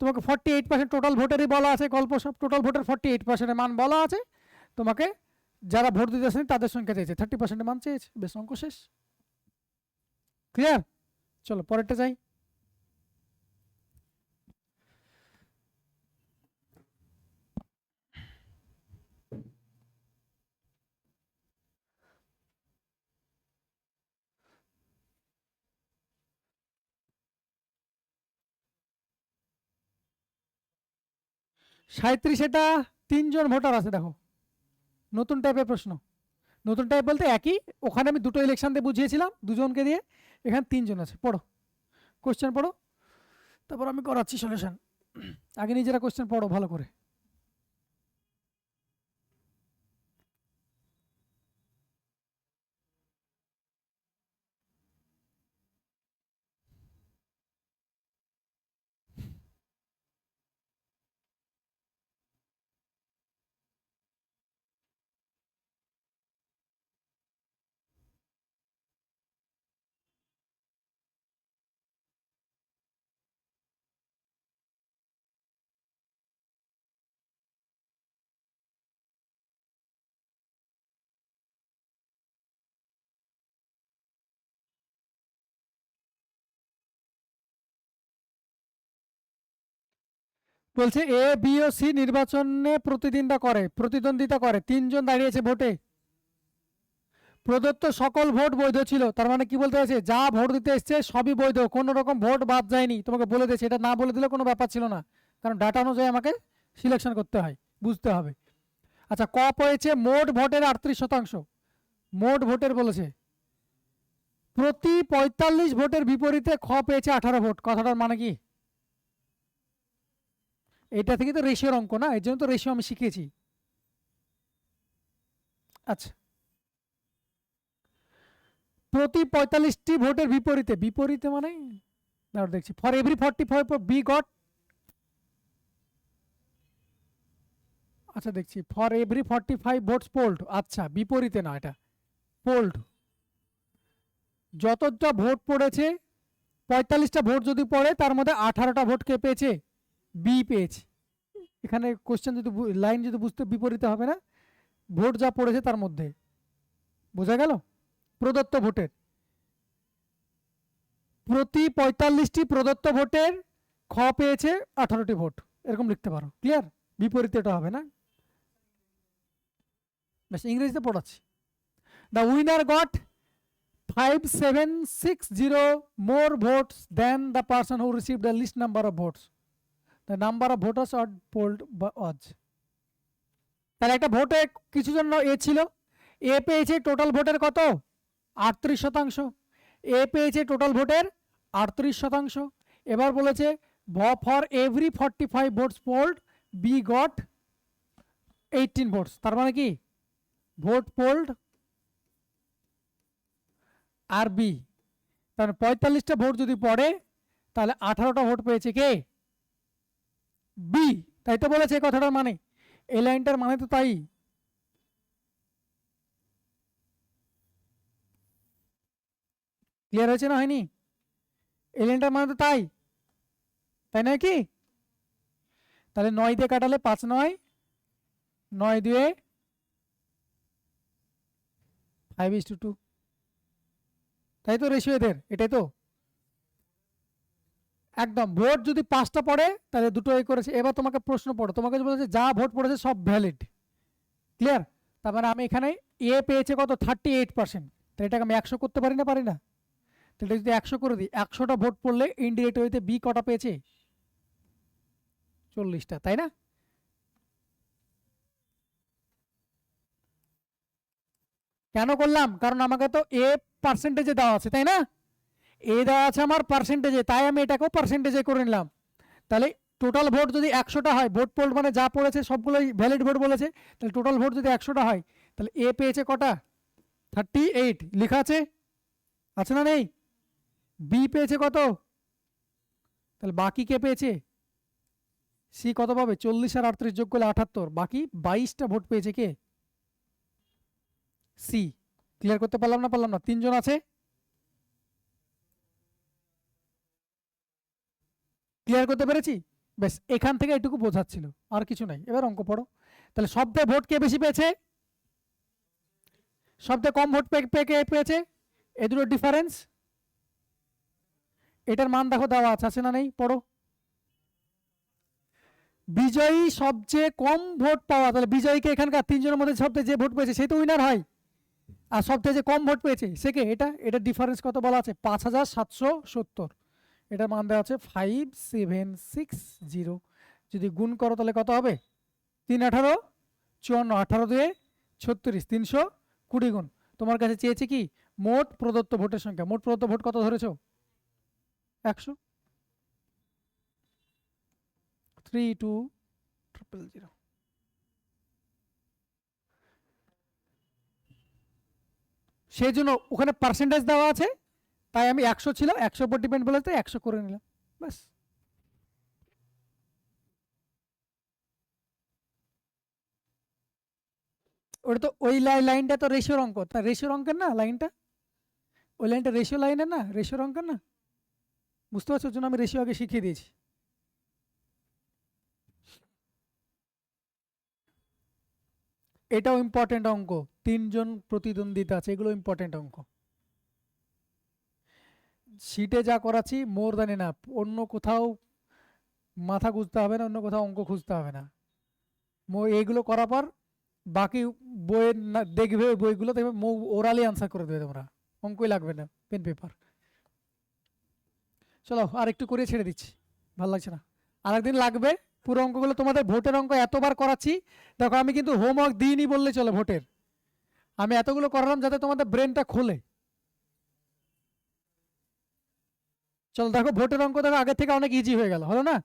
তোমাকে 48% টোটাল ভোটেরই বলা আছে, গল্প সব। টোটাল ভোটের 48% মান বলা আছে, তোমাকে যারা ভোট দিতে আসেনি তাদের সংখ্যা চেয়েছে, 30% মান চেয়েছে, বেশ অঙ্ক শেষ। ক্লিয়ার? চলো পরেরটা যাই। সাঁত্রিশ, এটা 3 জন ভোটার আছে, দেখো নতুন টাইপের প্রশ্ন। নতুন টাইপ বলতে একই, ওখানে আমি দুটো ইলেকশন দিয়ে বুঝিয়েছিলাম 2জনকে দিয়ে, এখানে 3জন আছে। পড়ো, কোশ্চেন পড়ো, তারপর আমি করাচ্ছি সলিউশন। আগে নিজেরা কোশ্চেন পড়ো ভালো করে। বলছে এ বি ও সি নির্বাচনে প্রতিদ্বন্দ্বিতা করে, 3জন দাঁড়িয়েছে ভোটে, প্রদত্ত সকল ভোট বৈধ ছিল। তার মানে কি বলতে চাইছে? যা ভোট দিতে এসছে সবই বৈধ, কোনো রকম ভোট বাদ যায়নি। তোমাকে বলে দিয়েছে, এটা না বলে দিলে কোনো ব্যাপার ছিল না, কারণ ডাটা অনুযায়ী আমাকে সিলেকশন করতে হয়, বুঝতে হবে। আচ্ছা, ক পেয়েছে মোট ভোটের 38%। মোট ভোটের বলেছে, প্রতি 45 ভোটের বিপরীতে খ পেয়েছে 18 ভোট। কথাটার মানে কি? এটা থেকে তো রেশিওর অঙ্ক না, এর জন্য তো রেশিও আমি শিখিয়েছি। আচ্ছা, প্রতি 45টি ভোটের বিপরীতে, বিপরীতে মানে দেখছি, ফর এভরি 45 বি গট, আচ্ছা দেখছি, ফর এভরি 45 ভোটস পোল্ড। আচ্ছা, বিপরীতে না, এটা পোল্ড। যতটা ভোট পড়েছে, 45টা ভোট যদি পড়ে, তার মধ্যে 18টা ভোট কে পেয়েছে? বি পেয়েছে। এখানে কোশ্চেন যদি লাইন যদি বুঝতে, বিপরীতে হবে না, ভোট যা পড়েছে তার মধ্যে। বোঝা গেল? প্রদত্ত ভোটের প্রতি 45টি প্রদত্ত ভোটের খ পেয়েছে 18টি ভোট, এরকম লিখতে পারো। ক্লিয়ার? বিপরীতে এটা হবে না। বেশ, ইংরেজিতে পড়াচ্ছি। The winner goat 5760 more votes than the person who received the least number of votes. The number of voters are polled by odds. তাহলে একটা ভোটে কিছু জন এ ছিল, এ পেয়েছে টোটাল ভোটের কত? 38%। এ পেয়েছে টোটাল ভোটের 38%। এবার বলেছে for every 45 votes polled B got 18 votes. তার মানে কি? ভোট পোল্ড আর বি, তাহলে 45টা ভোট যদি পড়ে, তাহলে 18টা ভোট পেয়েছে কে? বি। তাই তো বলেছে কথাটার মানে, এই লাইনটার মানে তো তাই। ক্লিয়ার হয়েছে না হয়নি? এই লাইনটার মানে তো তাই, তাই নয় কি? তাহলে 9 দিয়ে কাটালে 5 9, 9 দিয়ে 5:2, তাই তো রেশিও এদের, এটাই তো একদম। ভোট যদি 5টা পড়ে, তাহলে দুটো এ করেছে। এবার তোমাকে প্রশ্ন পড়ো, তোমাকে বলেছে যা ভোট পড়েছে সব ভ্যালিড। ক্লিয়ার? তার মানে আমি এখানে এ পেয়েছে কত? 38%। তাহলে এটাকে আমি 100 করতে পারি না? পারি না? তাহলে যদি 100 করে দিই, 100টা ভোট পড়লে ইনডিরেক্ট ওয়েতে বি কটা পেয়েছে? 40টা, তাই না? কেন করলাম? কারণ আমাকে তো এ পার্সেন্টেজে দেওয়া আছে, তাই না? এ দেওয়া আছে আমার পার্সেন্টেজে, তাই আমি এটাকেও পার্সেন্টেজে করে নিলাম। তাহলে টোটাল ভোট যদি 100টা হয়, ভোট পোল মানে যা পড়েছে সবগুলোই ভ্যালিড ভোট বলেছে, তাহলে টোটাল ভোট যদি 100টা হয়, তাহলে এ পেয়েছে কটা? 38 লেখা আছে, আছে না নেই? বি পেয়েছে কত? তাহলে বাকি কে পেয়েছে? সি কত পাবে? 40 আর 38 যোগ করলে 78, বাকি 22টা ভোট পেয়েছে কে? সি। ক্লিয়ার করতে পারলাম না? পারলাম না? 3 জন আছে, ক্লিয়ার করতে পেরেছি? বেশ, এখান থেকে এটুকু বোঝাচ্ছিল, আর কিছু নাই। এবার অঙ্ক পড়ো। তাহলে সবথেকে ভোট কে বেশি পেয়েছে? সবথেকে কম ভোট কে পেয়েছে? এ দুটো ডিফারেন্স। এটার মান দেখো দেওয়া আছে না নেই? পড়ো। বিজয়ী সবচেয়ে কম ভোট পাওয়া, তাহলে বিজয়ীকে এখানকার 3 জনের মধ্যে সবথেকে যে ভোট পেয়েছে সেই তো উইনার হয়, আর সবথেকে যে কম ভোট পেয়েছে সে কে? এটা ডিফারেন্স কত বলা আছে? 5770। এটার মান দেওয়া আছে 5760। যদি গুণ করো তাহলে কত হবে? 3 18 54, 18 2 36, 320 গুণ। তোমার কাছে চেয়েছে কি? মোট প্রদত্ত ভোটের সংখ্যা। মোট প্রদত্ত ভোট কত ধরেছো? 100। 32000। সেই জন্য ওখানে পার্সেন্টেজ দেওয়া আছে, তাই আমি 100 ছিল, 100 উপর ডিপেন্ড বলে তাই 100 করে নিলাম, ব্যাস। ওটা তো ওই লাইনটা তো রেশিওর অঙ্ক, তা রেশিওর অঙ্কের না লাইনটা, ওই লাইনটা রেশিও লাইনের না, রেশিওর অঙ্কের না, বুঝতে পারছো? ওর জন্য আমি রেশিও আগে শিখিয়ে দিয়েছি। এটাও ইম্পর্টেন্ট অঙ্ক, 3 জন প্রতিদ্বন্দ্বিতা আছে, এগুলো ইম্পর্টেন্ট অঙ্ক। শিটে যা করাচ্ছি মোর দ্যান এনাফ, অন্য কোথাও মাথা খুঁজতে হবে না, অন্য কোথাও অঙ্ক খুঁজতে হবে না। এইগুলো করার পর বাকি বইয়ের দেখবে, বইগুলো দেখবে ওরালি আনসার করে দেবে তোমরা, অঙ্কই লাগবে না, পেন পেপার। চলো আর একটু করে ছেড়ে দিচ্ছি, ভালো লাগছে না, আরেকদিন লাগবে। পুরো অঙ্কগুলো তোমাদের ভোটের অঙ্ক এতবার করাচ্ছি, দেখো আমি কিন্তু হোমওয়ার্ক দিইনি বললে চলে, ভোটের আমি এতগুলো করালাম যাতে তোমাদের ব্রেনটা খোলে। চলো দেখো ভোটের অঙ্ক দেখো আগের থেকে অনেক ইজি হয়ে গেল, হলো না?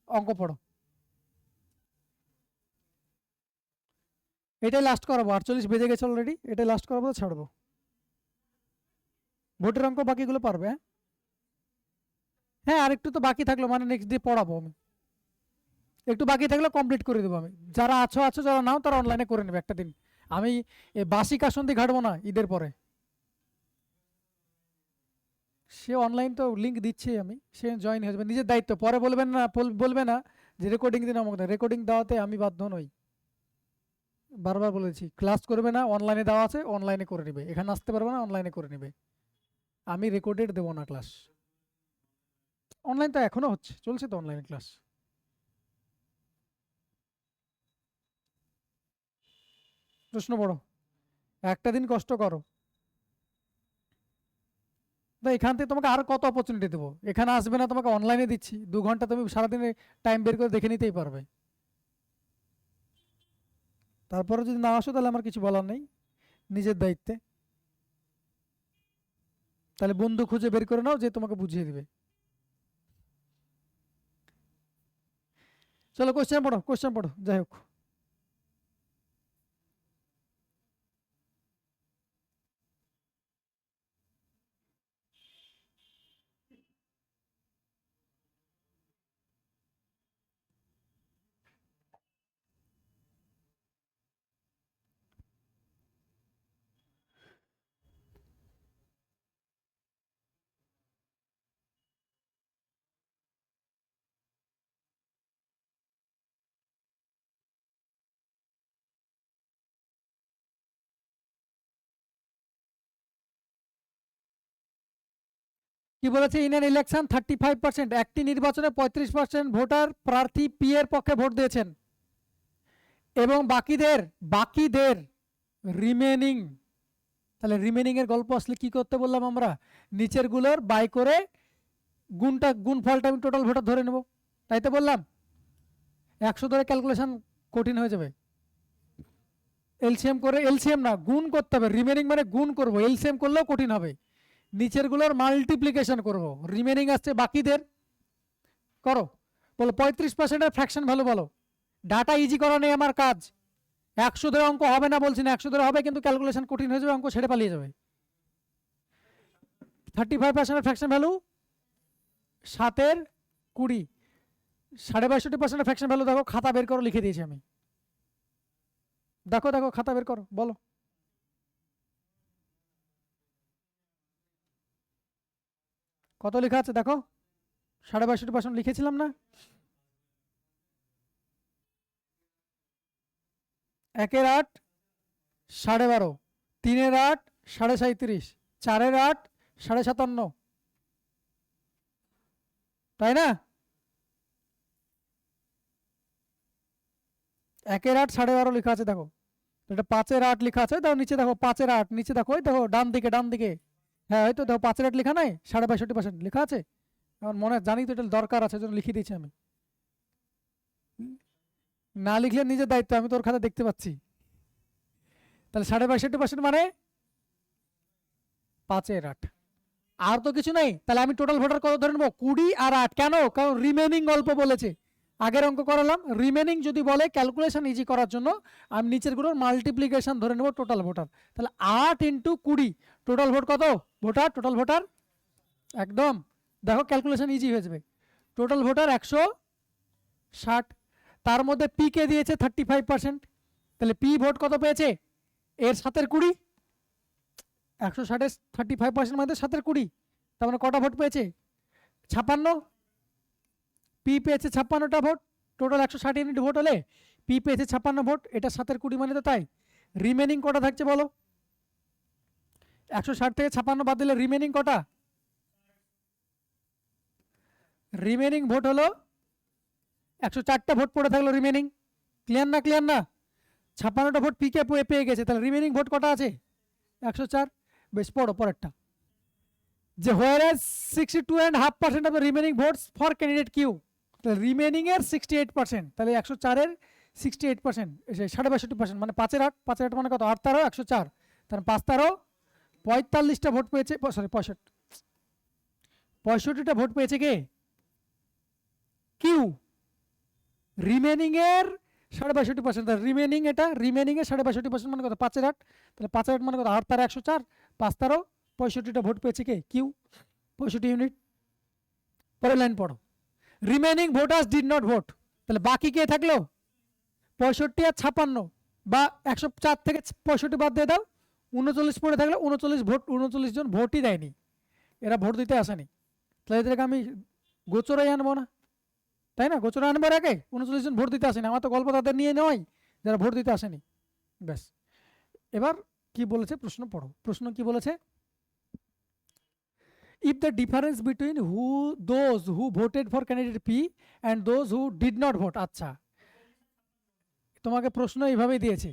অঙ্ক পড়ো। এটাই লাস্ট করাবো, 48 বেজে গেছে অলরেডি, এটাই লাস্ট করাবো, ছাড়বো। ভোটের অঙ্ক বাকিগুলো পারবে? হ্যাঁ আর একটু তো বাকি থাকলো, মানে নেক্সট ডে পড়াবো আমি, একটু বাকি থাকলে কমপ্লিট করে দেবো আমি। যারা আছো আছো, যারা নাও তারা অনলাইনে করে নেবে একটা দিন। আমি বাসি কাসন্দি ঘাটবো না ঈদের পরে। সে অনলাইন তো লিঙ্ক দিচ্ছি আমি, সে জয়েন হয়ে যাবে, নিজের দায়িত্ব। পরে বলবেন না, বলবে না যে রেকর্ডিং দিন আমাকে, রেকর্ডিং দেওয়াতে আমি বাধ্য নই। বারবার বলেছি ক্লাস করবে না, অনলাইনে দেওয়া আছে, অনলাইনে করে নেবে, এখানে আসতে পারবে না, অনলাইনে করে নেবে। আমি রেকর্ডেড দেবো না ক্লাস। অনলাইন তো এখনো হচ্ছে, চলছে তো অনলাইনে ক্লাস। প্রশ্ন পড়ো, একটা দিন কষ্ট করো। এখান থেকে তোমাকে আর কত অপরচুনিটি দেবো? এখানে আসবে না, তোমাকে অনলাইনে দিচ্ছি, 2 ঘন্টা তুমি সারাদিনে টাইম বের করে দেখে নিতেই পারবে। তারপরে যদি না আসো তাহলে আমার কিছু বলার নেই, নিজের দায়িত্বে। তাহলে বন্ধু খুঁজে বের করে নাও যে তোমাকে বুঝিয়ে দিবে। চলো কোশ্চেন পড়ো, কোশ্চেন পড়ো, যাই হোক। কি বলেছে? ইন অ্যান ইলেকশন 35%, একটি নির্বাচনে 35% ভোটার প্রার্থী পি এর পক্ষে ভোট দিয়েছেন, এবং বাকিদের রিমেনিং। তাহলে রিমেনিং এর গল্প আসলে কি করতে বললাম আমরা? নিচের গুলোর বাই করে গুণফলটা আমি টোটাল ভোটার ধরে নেব, তাই তো বললাম। 100 ধরে ক্যালকুলেশন কঠিন হয়ে যাবে, এলসিএম করে, এলসিএম না গুণ করতে হবে, রিমেনিং মানে গুণ করবো, এলসিএম করলেও কঠিন হবে। নিচের গুলোর মাল্টিপ্লিকেশন করব, রিমেনিং আসছে বাকিদের, করো। বলো 35%-এর ফ্র্যাকশন ভ্যালু বলো। ডাটা ইজি করা নেই আমার কাজ। 100 ধরে অঙ্ক হবে না বলছি না, 100 ধরে হবে, কিন্তু ক্যালকুলেশন কঠিন হয়ে যাবে, অঙ্ক ছেড়ে পালিয়ে যাবে। 35%-এর ফ্র্যাকশন ভ্যালু 7-এর 20, 62.5%-এর ফ্র্যাকশন ভ্যালু দেখো, খাতা বের করো, লিখে দিয়েছি আমি। দেখো দেখো খাতা বের করো, বলো। কত লেখা আছে দেখো, 62.5% লিখেছিলাম না? 1-এর 8 12.5, 3-এর 8 37.5, 4-এর 8 57.5, তাই না? 1-এর 8 12.5 লেখা আছে দেখো, এটা 5-এর 8 লেখা আছে, দেখো নিচে দেখো 5-এর 8 নিচে দেখো, ওই দেখো ডান দিকে, ডান দিকে, হ্যাঁ ওই তো দেখো 5-এর 8 লেখা নাই, 62.5% লেখা আছে। আমার মনে জানি তো এটা দরকার আছে, জন্য লিখে দিয়েছি আমি। না লিখলে নিজের দায়িত্ব, আমি তোর খাতা দেখতে পাচ্ছি। তাহলে 62.5% মানে 5-এর 8, আর তো কিছু নাই। তাহলে আমি টোটাল ভোটার কত ধরে নেবো? 20 আর 8। কেন? কারণ রিমেনিং অল্প বলেছে। আগের অঙ্ক করালাম, রিমেনিং যদি বলে ক্যালকুলেশন ইজি করার জন্য আমি নিচের গুলোর মাল্টিপ্লিকেশন ধরে নেব টোটাল ভোটার। তাহলে 8 × 20, টোটাল ভোট কত? ভোটার, টোটাল ভোটার একদম দেখো ক্যালকুলেশন ইজি হয়ে যাবে। টোটাল ভোটার 160, তার মধ্যে পি কে দিয়েছে 35%, তাহলে পি ভোট কত পেয়েছে? এর 7-এর 20, 160-এর 35% মানে 7-এর 20, তার মানে কটা ভোট পেয়েছে? 56। পি পেয়েছে 56টা ভোট, টোটাল 160 ইউনিট ভোট হলে পি পেয়েছে 56 ভোট, এটা 7-এর 20 মানে তো তাই। রিমেনিং কটা থাকছে বলো? 160 থেকে 56 বাদ দিলে রিমেনিং কটা? রিমেনিং ভোট হলো 104টা ভোট পড়ে থাকলো রিমেনিং। ক্লিয়ার না? ক্লিয়ার না? 56টা ভোট পি কে পেয়ে গেছে, তাহলে রিমেনিং ভোট কটা আছে? 104। বেশ, পড়ো পরেরটা। যে whereas 62.5% of the remaining votes for candidate Q, তাহলে রিমেনিং এর 68%, তাহলে 104-এর 68%, 62.5% মানে 5-এর 8, 5-এর 8 মানে কত? 8 13 104, তাহলে 5 13 45টা ভোট পেয়েছে, সরি 65টা ভোট পেয়েছে কে? কিউ। রিমেনিং এর 62.5%, তাহলে রিমেনিং, এটা রিমেনিং এর 62.5% মানে কত? 5-এর 8, তাহলে 5-এর 8 মানে কত? 8 13 104, 5 13 65টা ভোট পেয়েছে কে? Q, 65 unit. পরের লাইন পড়ো। Remaining voters did not vote, তাহলে বাকি কে থাকলো? 65 আর 56, বা 104 থেকে 65 বাদ দিয়ে দাও, 39 পড়ে থাকলো। 39 ভোট, 39 জন ভোটই দেয়নি, এরা ভোট দিতে আসেনি। তাহলে এদেরকে আমি গোচরে আনবো না, তাই না? গোচরে আনবার আগে 39 জন ভোট দিতে আসেনি, আমার তো গল্প তাদের নিয়ে নয় যারা ভোট দিতে আসেনি। ব্যাস, এবার কি বলেছে প্রশ্ন পড়ো। প্রশ্ন কি বলেছে? if the difference between those who voted for candidate P and those who did not vote, আচ্ছা তোমাকে প্রশ্ন এইভাবেই দিয়েছে,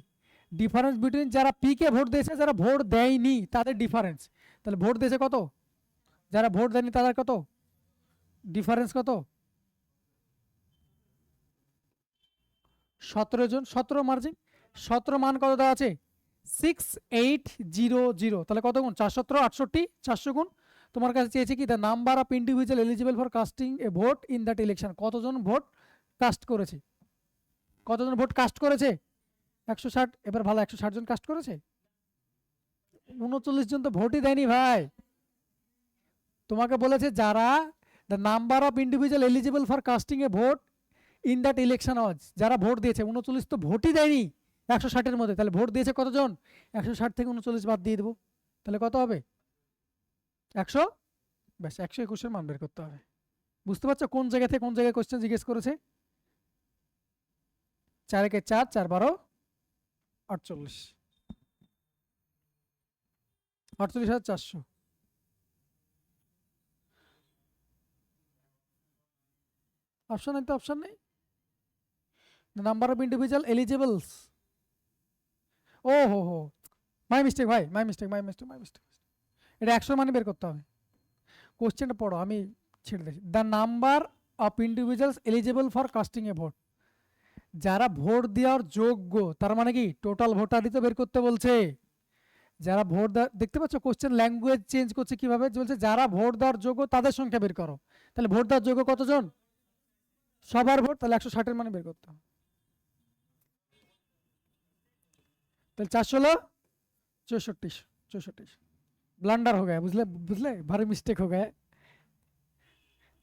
ডিফারেন্স বিটুইন যারা পি কে ভোট দিয়েছে, যারা ভোট দেয়নি তাদের ডিফারেন্স। তাহলে ভোট দিয়েছে কত? যারা ভোট দেয়নি তাদের কত ডিফারেন্স? কত? 17 জন, 17 মার্জিন, 17 মান কত দেওয়া আছে? 6800, তাহলে কত গুণ? 4 17 68, 400 গুণ। তোমার কাছে চেয়েছে কি? The number of individual eligible for casting A vote in that election. কতজন ভোট কাস্ট করেছে? কতজন ভোট কাস্ট করেছে? 160। এবার ভালো, 160 জন কাস্ট করেছে, 39 জন তো ভোটই দেয়নি ভাই। তোমাকে বলেছে যারা the number of individual eligible for casting A vote in that election ওয়াজ, যারা ভোট দিয়েছে, 39 তো ভোটই দেয়নি 160-এর মধ্যে। তাহলে ভোট দিয়েছে কতজন? 160 থেকে 39 বাদ দিয়ে দেবো, তাহলে কত হবে? 100। ব্যাস, 121-এর মান বের করতে হবে। বুঝতে পারছো কোন জায়গা থেকে কোন জায়গায় কোশ্চেন জিজ্ঞেস করেছে? 4 একে 4, 4 12 48, 48,400। অপশন নেই তো, অপশন নেই। নাম্বার অফ ইন্ডিভিজুয়াল এলিজিবলস, ও হো, মাই মিস্টেক ভাই, মাই মিস্টেক। এটা 100 মানে বের করতে হবে। কোশ্চেনটা পড়ো, আমি ছেড়ে দিচ্ছি। The number of individuals eligible for casting A vote, যারা ভোট দেওয়ার যোগ্য, তার মানে কি টোটাল ভোটারই তো বের করতে বলছে। যারা ভোট দেখতে পাচ্ছ কোশ্চেন ল্যাঙ্গুয়েজ চেঞ্জ করছে কিভাবে, বলছে যারা ভোট দেওয়ার যোগ্য তাদের সংখ্যা বের করো। তাহলে ভোট দেওয়ার যোগ্য কতজন? সবার ভোট, তাহলে 160 মানে বের করতে হবে। তাহলে 416 ब्लंडर हो गया, बुझले बुझले भारी मिस्टेक हो गया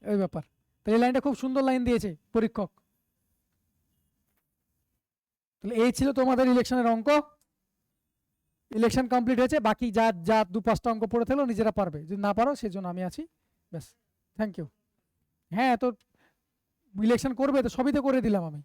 ওই ব্যাপার। তাহলে এই লাইনটা খুব সুন্দর লাইন দিয়েছে পরীক্ষক। তাহলে এই ছিল তোমাদের ইলেকশনের অঙ্ক। ইলেকশন কমপ্লিট হয়েছে, বাকি যা যা 2-5টা অঙ্ক পড়ে থাকলো নিজেরা পারবে, যদি না পারো সেজন্য আমি আছি, ব্যাস। Thank you. হ্যাঁ, তো ইলেকশন করবে তো সবই তো করে দিলাম আমি।